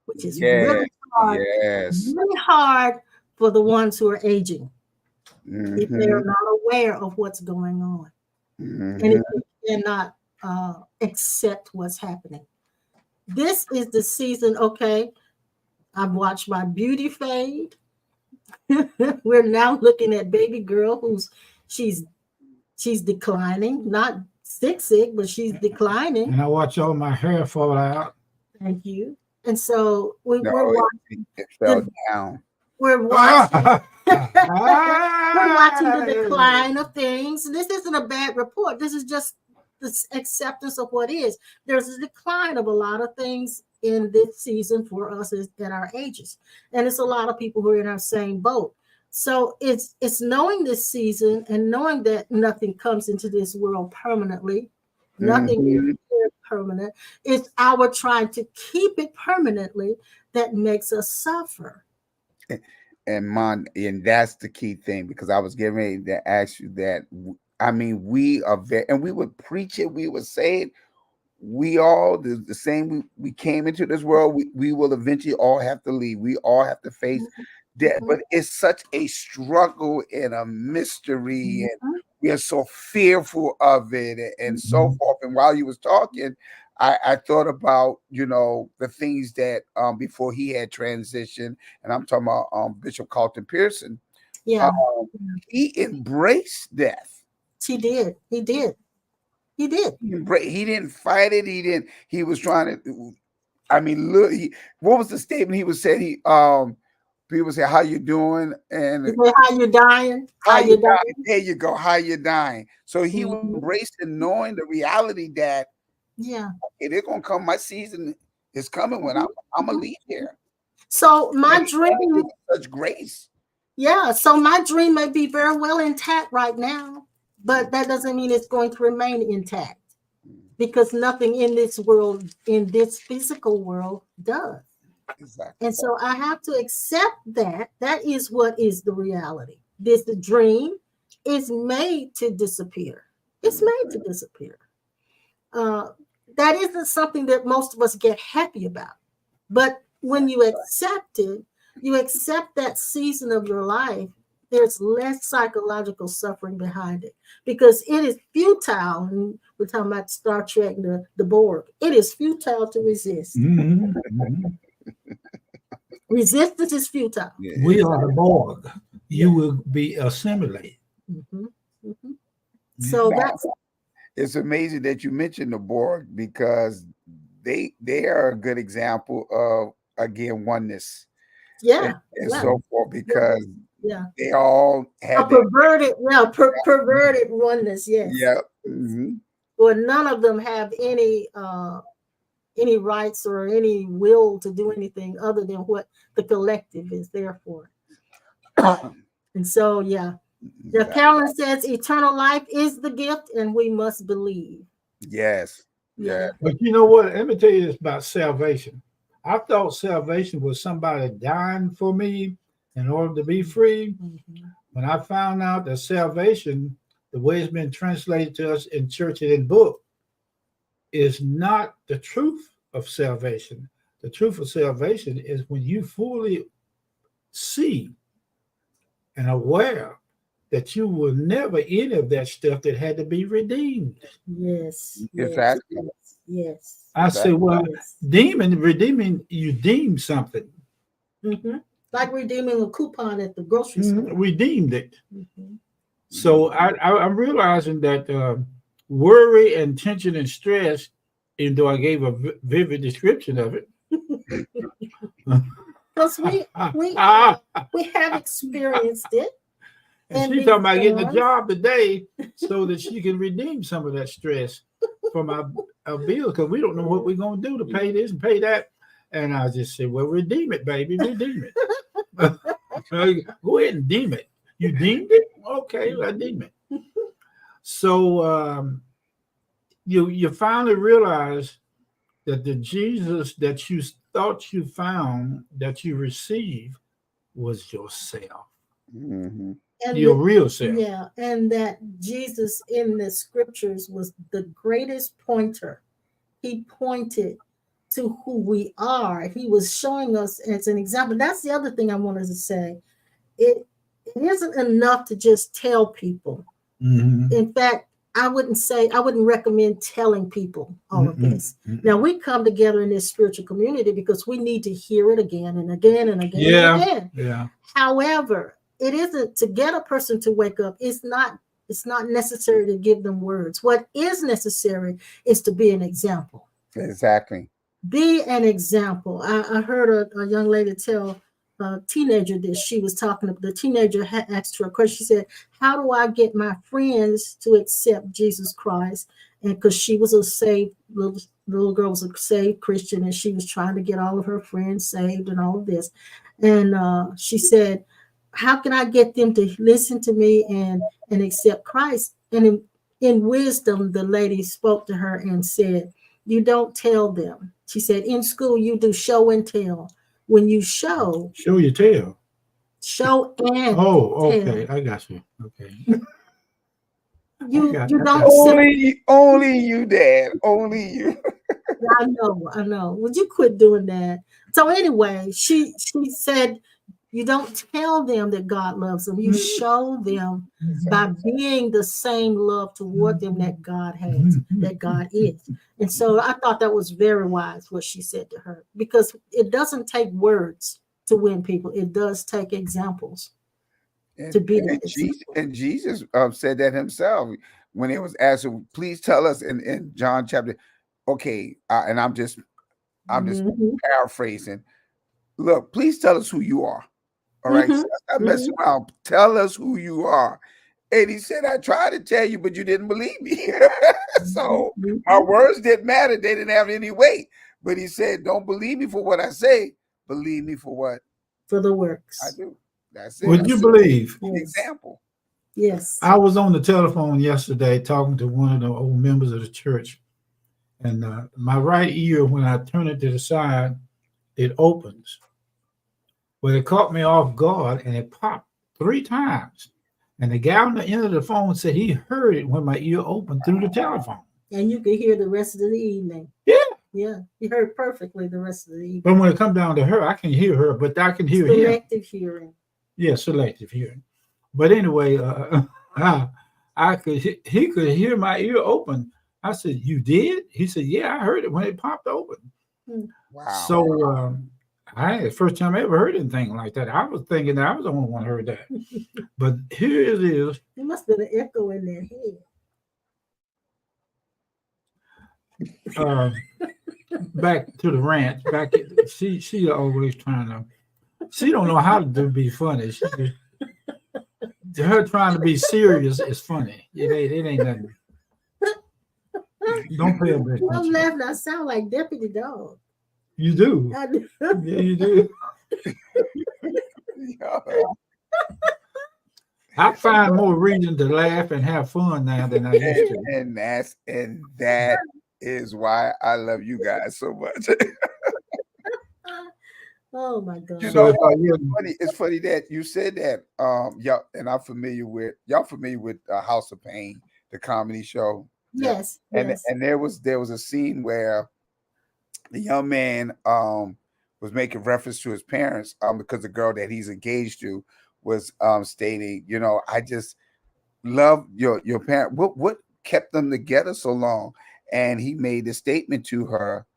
which is really hard. Really hard for the ones who are aging. If they're not aware of what's going on, and if they cannot accept what's happening. This is the season. Okay, I've watched my beauty fade. We're now looking at baby girl who's she's declining, not sick, but she's declining. And I watch all my hair fall out. Thank you. And so No, we're it fell watching. down. We're watching. Ah! We're watching the decline of things. This isn't a bad report. This is just the acceptance of what is. There's a decline of a lot of things in this season for us at our ages, and it's a lot of people who are in our same boat. So it's knowing this season and knowing that nothing comes into this world permanently. Nothing Mhm. is permanent. It's our trying to keep it permanently that makes us suffer. And that's the key thing, because I was getting ready to ask you that. I mean, we are very, and we would preach it, we would say it. We all the same. We came into this world. We will eventually all have to leave. We all have to face death. But it's such a struggle and a mystery, and Mhm. we are so fearful of it, and so forth. And while you was talking, I thought about, the things that before he had transitioned, and I'm talking about Bishop Carlton Pearson. Yeah, Um, he embraced death. he did. He did. He did. He didn't fight it. He was trying to. I mean, look. What was the statement he was saying? People say, "How you doing?" He And said, how you dying? how How you you dying? dying? There you go. How you dying? So he Mhm. embraced and knowing the reality that Yeah. it is gonna come. My season is coming when Mhm. I'm gonna Mhm. leave here. So And my he done it dream, with such grace. yeah. So my dream may be very well intact right now, but that doesn't mean it's going to remain intact because nothing in this world, in this physical world, does. Exactly. And so I have to accept that that is what is the reality. This dream is made to disappear. It's made to disappear. Uh, that isn't something that most of us get happy about. But when you accept it, you accept that season of your life, there's less psychological suffering behind it because it is futile. And we're talking about Star Trek, the Borg. It is futile to resist. Mhm, mhm. Resistance is futile. Yeah, We are the Borg. You Yeah. will be assimilated. Mhm, mhm. Yeah. So now that's, it's amazing that you mentioned the Borg, because they are a good example of, again, oneness and, yeah, and yeah, so forth, yeah, because yeah. they all A had that. perverted, yeah, perverted oneness, yes. Yeah. Yes. Hmm. Well, none of them have any rights or any will to do anything other than what the collective is there for. And so, yeah. Now, Exactly. Carolyn says eternal life is the gift, and we must believe. Yes. Yeah. Yes. But you know what? Let me tell you this about salvation. I thought salvation was somebody dying for me in order to be free. Mhm. When I found out that salvation, the way it's been translated to us in church and in book, is not the truth of salvation. The truth of salvation is when you fully see and aware that you will never any of that stuff that had to be redeemed. Yes, yes, Exactly. yes, yes, I say, Exactly. well, yes. redeeming, you deem something. Mm-hmm. Like redeeming a coupon at the grocery store. Redeemed it. Mm-hmm. So I'm realizing that worry and tension and stress, even though I gave a vivid description of it, Because we have experienced it and in she's these talking about getting a forms. job today so that she can redeem some of that stress from our bills, because we don't know what we're going to do to pay this and pay that. And I just said, well, redeem it, baby, redeem it. Go ahead and deem it. You deemed it? Okay, I deem it. So you finally realize that the Jesus that you thought you found, that you received, was yourself, Hmm. And your real self. yeah, and that Jesus in the scriptures was the greatest pointer. He pointed to who we are. He was showing us as an example. That's the other thing I wanted to say. It, it isn't enough to just tell people. Mm-hmm. In fact, I wouldn't recommend telling people all of this. Now we come together in this spiritual community because we need to hear it again and again and again and again. Yeah. However, it isn't to get a person to wake up. It's not necessary to give them words. What is necessary is to be an example. Exactly. Be an example. I heard a young lady tell a teenager this. She was talking. The teenager had asked her a question. She said, "How do I get my friends to accept Jesus Christ?" And because she was a saved little girl, was a saved Christian, and she was trying to get all of her friends saved and all of this. And she said, "How can I get them to listen to me and accept Christ?" And in wisdom, the lady spoke to her and said, "You don't tell them." She said, "In school, you do show and tell. When you show your tail. Show and Oh, tell. okay. I got you. Okay. You I don't got Only you, Dad. Only you. I know. Would you quit doing that? So anyway, she said, you don't tell them that God loves them. You show them by being the same love toward them that God has, that God is. And so I thought that was very wise what she said to her, because it doesn't take words to win people. It does take examples to be that example. And Jesus said that himself when it was asked, please tell us in John chapter. Okay, and I'm just paraphrasing. Look, please tell us who you are. All right, stop messing around. Tell us who you are. And he said, I tried to tell you, but you didn't believe me. So my words didn't matter. They didn't have any weight. But he said, don't believe me for what I say. Believe me for what? For the works. I do. That's it. Would you believe? An example. Yes. I was on the telephone yesterday talking to one of the old members of the church. And my right ear, when I turn it to the side, it opens. But it caught me off guard and it popped 3 times. And the guy on the end of the phone said he heard it when my ear opened through the telephone. And you could hear the rest of the evening. Yeah. Yeah. You heard perfectly the rest of the evening. But when it comes down to her, I can hear her, but I can hear him. Selective hearing. Yeah, selective hearing. But anyway, he could hear my ear open. I said, you did? He said, yeah, I heard it when it popped open. Wow. So the first time I ever heard anything like that. I was thinking that I was the only one who heard that. But here it is. There must have been an echo in their head. Back to the ranch. She always trying to. She don't know how to be funny. Her trying to be serious is funny. It ain't nothing. Don't pay attention. I'm laughing. I sound like Deputy Dog. You do. I do. Yeah, you do. I find more reason to laugh and have fun now than I used to. And that is why I love you guys so much. Oh my God! You know, it's funny that you said that. Y'all, and I'm familiar with House of Pain, the comedy show. Yes. And there was a scene where the young man was making reference to his parents because the girl that he's engaged to was stating, you know, I just love your parent. What kept them together so long? And he made the statement to her,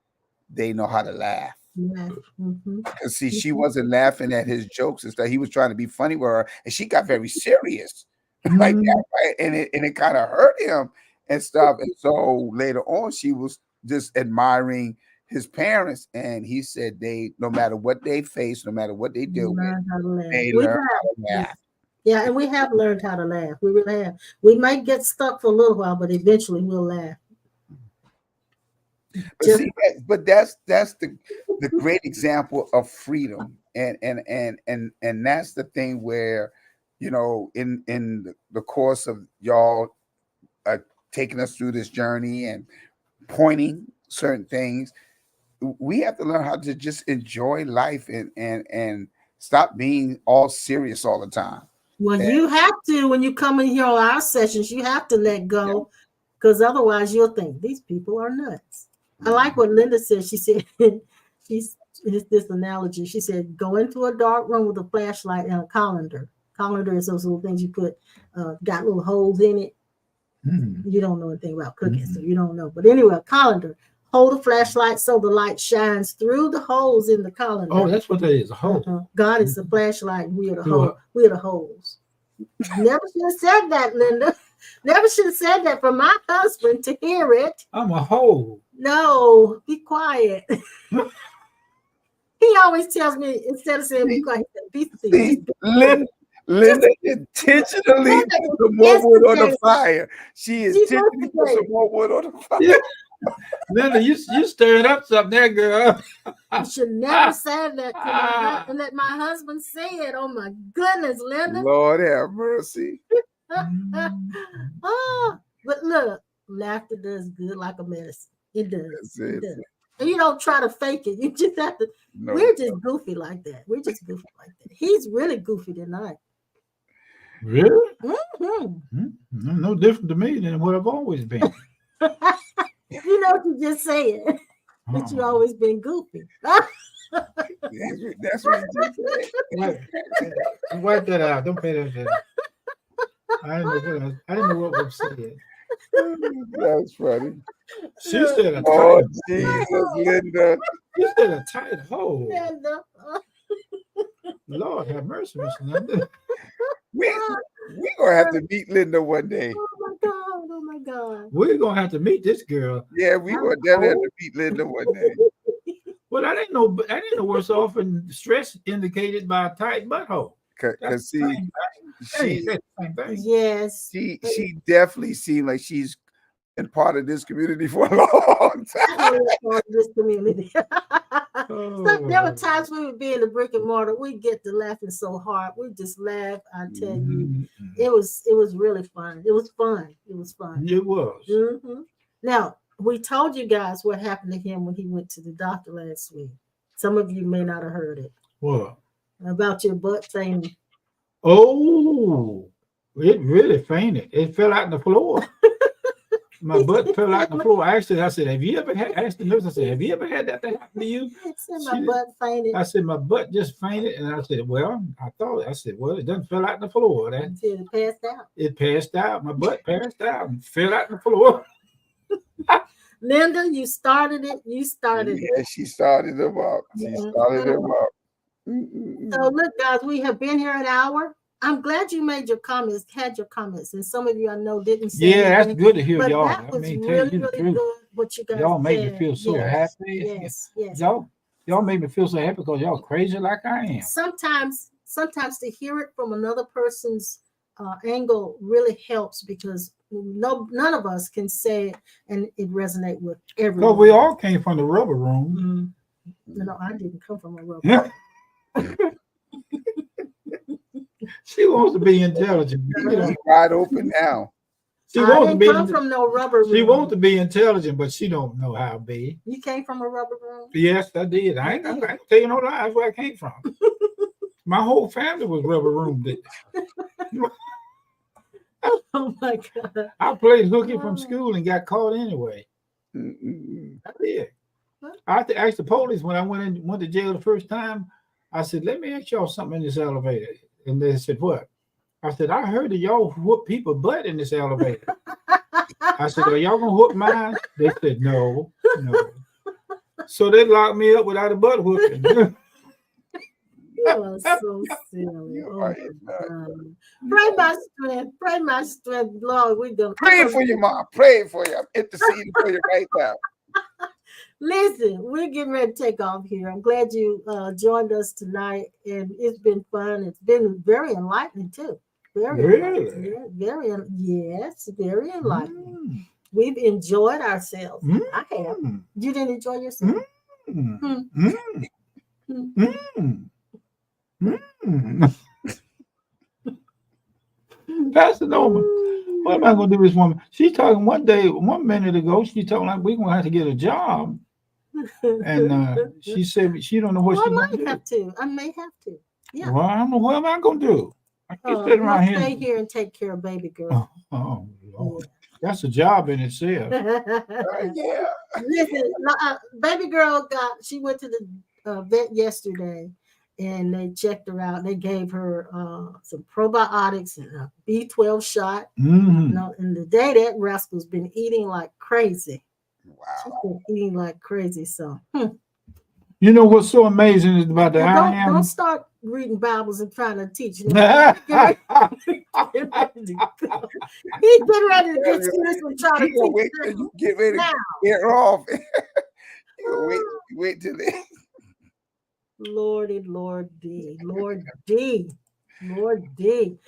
they know how to laugh. Because see, she wasn't laughing at his jokes and stuff. He was trying to be funny with her, and she got very serious like that, right? And it kind of hurt him and stuff. And so later on, she was just admiring his parents, and he said no matter what they face, no matter what they deal with, they learn how to laugh. Yeah, and we have learned how to laugh. We really have. We might get stuck for a little while, but eventually we'll laugh. But that's the great example of freedom, and that's the thing where, you know, in the course of y'all taking us through this journey and pointing certain things, we have to learn how to just enjoy life and stop being all serious all the time. Well, you have to, when you come in here on our sessions, you have to let go, because otherwise you'll think these people are nuts. I like what Linda said. She said, it's this analogy. She said, go into a dark room with a flashlight and a colander. Colander is those little things you put, got little holes in it. You don't know anything about cooking, so you don't know. But anyway, a colander. Hold the flashlight so the light shines through the holes in the colander. Oh, that's what that is, a hole. God is the flashlight, and we are the hole. We are the holes. Never should have said that, Linda. Never should have said that for my husband to hear it. I'm a hole. No, be quiet. He always tells me, instead of saying be quiet, he said, be still. Linda intentionally put some more wood on the fire. She intentionally put some more wood on the fire. Yeah. Linda, you stirring up something there, girl. I should never say that and let my husband say it. Oh my goodness, Linda. Lord have mercy. Oh, but look, laughter does good like a medicine. It does. It does. It. And you don't try to fake it. You just have to. No. We're just goofy like that. We're just goofy like that. He's really goofy tonight. Really? Mm-hmm. No different to me than what I've always been. You know, you just say it. But you've always been goofy. That's what you just said. Wipe that out. Don't pay attention. I didn't know what was said. That's funny. She said a tight hole. Jesus, Linda. She said a tight hole. Linda. Lord have mercy, Miss Linda. We're gonna have to meet Linda one day. Oh my God. We're gonna have to meet this girl. Yeah, we gonna definitely have to meet Linda one day. Well, I didn't know worse off and stress indicated by a tight butthole. Cause see, she definitely seemed like she's been part of this community for a long time. This community. So there were times we would be in the brick and mortar. We get to laughing so hard. We just laugh. I tell you, it was really fun. It was fun. It was fun. It was. Mm-hmm. Now we told you guys what happened to him when he went to the doctor last week. Some of you may not have heard it. What? About your butt fainting. Oh, it really fainted. It fell out on the floor. My butt fell out on the floor. I said, have you ever had, asked the nurse, I said, have you ever had that thing happen to you? I said, my butt fainted. I said, my butt just fainted. And I said, well, it doesn't fell out on the floor. Until it passed out. It passed out. My butt passed out and fell out on the floor. Linda, you started it. You started it. Yeah, she started them up. So look, guys, we have been here an hour. I'm glad you made your comments, had your comments, and some of you I know didn't say anything. That's good to hear y'all. That was really good what you guys y'all made me feel so happy. Yes. Y'all made me feel so happy because y'all crazy like I am. Sometimes to hear it from another person's angle really helps because none of us can say it and it resonate with everyone. Well, we all came from the rubber room. Mm-hmm. No, I didn't come from a rubber room. She wants to be intelligent. She's wide open now. She wants to be from no rubber room. She wants to be intelligent, but she don't know how to be. You came from a rubber room? Yes, I did. I ain't tell you no lies where I came from. My whole family was rubber roomed. Oh my God. I played hooky from school and got caught anyway. I did. I asked the police when I went to jail the first time. I said, let me ask y'all something in this elevator. And they said, what? I said, I heard that y'all whoop people butt in this elevator. I said, are y'all gonna whoop mine? They said, no. So they locked me up without a butt whooping. You are so silly. Oh pray my strength, Lord. We're gonna pray for you, Mom. Pray for you. I'm interceding for you right now. Listen, we're getting ready to take off here. I'm glad you joined us tonight, and it's been fun. It's been very enlightening too. Very enlightening. We've enjoyed ourselves. I have. You didn't enjoy yourself? Pastor Norman, what am I going to do with this woman? She's talking one minute ago, she told like we're going to have to get a job. And she said she don't know what she's going to do. I may have to. Yeah. Well, I don't know what am I going to do. I can't sit around here. Stay here and take care of baby girl. Oh Lord. That's a job in itself. Yeah. Listen, baby girl she went to the vet yesterday, and they checked her out. They gave her some probiotics and a B12 shot. And the day that rascal's been eating like crazy. Wow. She's been eating like crazy. So, You know what's so amazing is about the don't start reading Bibles and trying to teach. He's been ready to get serious and try to teach. Wait till you get ready to get her off. wait till they. Lord D.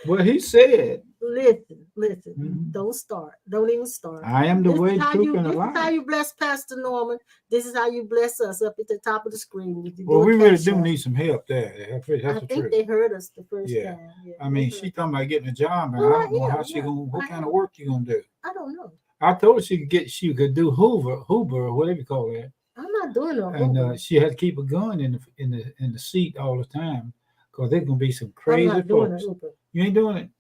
Well, he said, listen, don't start. Don't even start. I am the way, truth, and the life. This is how you bless Pastor Norman. This is how you bless us up at the top of the screen. Well, we really do need some help there. I think they heard us the first time. Yeah, I mean, she's talking about getting a job, and I don't know how she gonna. What kind of work you gonna do? I don't know. I told her she could do Hoover, or whatever you call that. I'm not doing no Hoover. And she had to keep a gun in the seat all the time, because there's gonna be some crazy folks. You ain't doing it.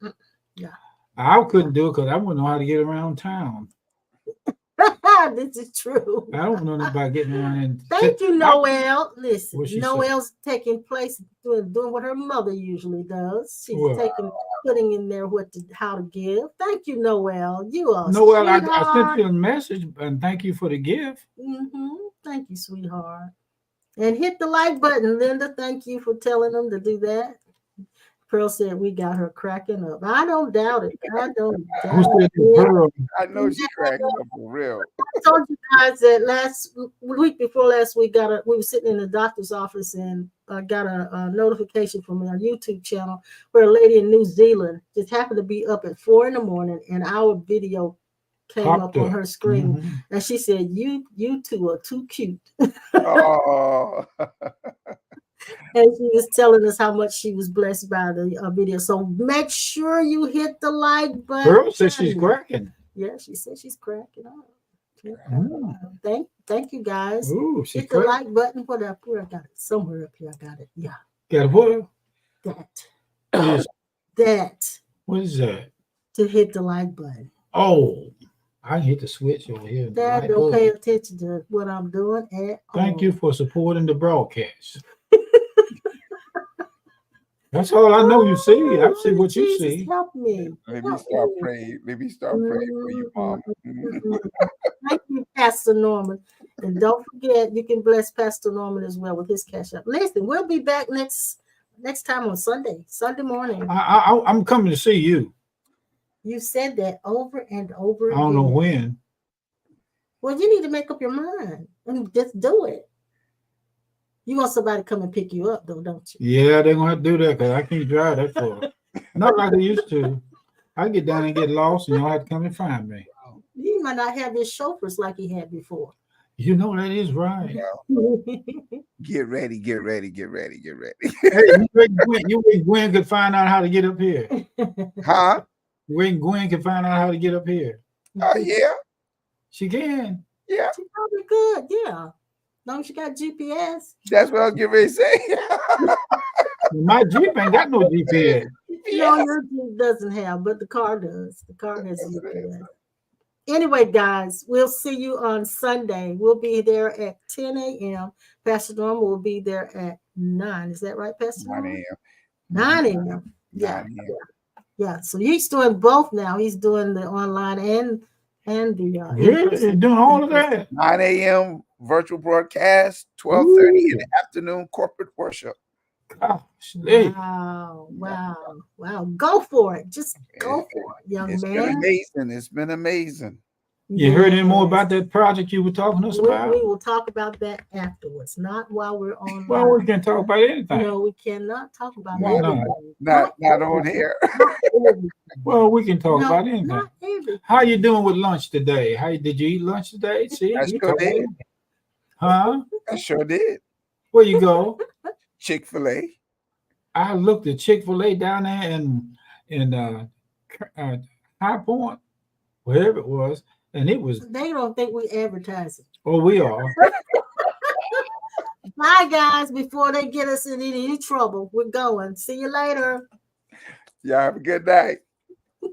Yeah. I couldn't do it because I wouldn't know how to get around town. This is true. I don't know about getting around. Thank you, Noelle. Listen, Noelle's taking place doing what her mother usually does. She's putting in there how to give. Thank you, Noelle. You are Noelle. I sent you a message and thank you for the gift. Thank you, sweetheart. And hit the like button, Linda. Thank you for telling them to do that. Pearl said we got her cracking up. I don't doubt it. I know she's cracking up for real. I told you guys that week before last week, we were sitting in the doctor's office and I got a notification from our YouTube channel where a lady in New Zealand just happened to be up at 4 a.m. and our video came up on her screen. And she said, you two are too cute. Oh. And she was telling us how much she was blessed by the video. So make sure you hit the like button. Girl says she's cracking. Yeah, she said she's cracking up. Yeah. Thank you guys. Ooh, hit the like button. Where I got it. Somewhere up here I got it. Yeah. Got what? That. What is that? To hit the like button. Oh. I hit the switch over here. Dad, don't pay attention to what I'm doing at all. Thank you for supporting the broadcast. That's all I know you see. I see what you see. Help me. Let me start praying for you, Mom. Thank you, Pastor Norman. And don't forget, you can bless Pastor Norman as well with his cash app. Listen, we'll be back next time on Sunday morning. I'm coming to see you. You said that over and over again. I don't know when. Well, you need to make up your mind and just do it. You want somebody to come and pick you up, though, don't you? Yeah, they're going to have to do that because I can't drive that far. Not like I used to. I get down and get lost, and y'all have to come and find me. You might not have your chauffeurs like he had before. You know, that is right. Get ready. Hey, you think Gwen could find out how to get up here? Huh? When Gwen can find out how to get up here. Yeah. She can. Yeah. She probably could, yeah. As long as she got GPS. That's what I was getting ready to say. My Jeep ain't got no GPS. No, your Jeep doesn't have, but the car does. The car has GPS. Anyway, guys, we'll see you on Sunday. We'll be there at 10 a.m. Pastor Norman will be there at 9. Is that right, Pastor Norman? 9 a.m. Yeah. Yeah, so he's doing both now. He's doing the online and the really doing all of that. 9 a.m. virtual broadcast, 12:30 in the afternoon corporate worship. Gosh, wow. Go for it. Just go for it, young man. It's been amazing. You heard any more about that project you were talking to us about? We will talk about that afterwards, not while we're on. Well, we can talk about anything. No, we cannot talk about anything. Not on here. Well, we can talk about anything. How you doing with lunch today? Did you eat lunch today? See, I sure did. Huh? I sure did. Where you go? Chick-fil-A. I looked at Chick-fil-A down there in High Point, wherever it was. And it was. They don't think we advertise it. Oh, we are. Bye, guys. Before they get us in any trouble, we're going. See you later. Y'all have a good night.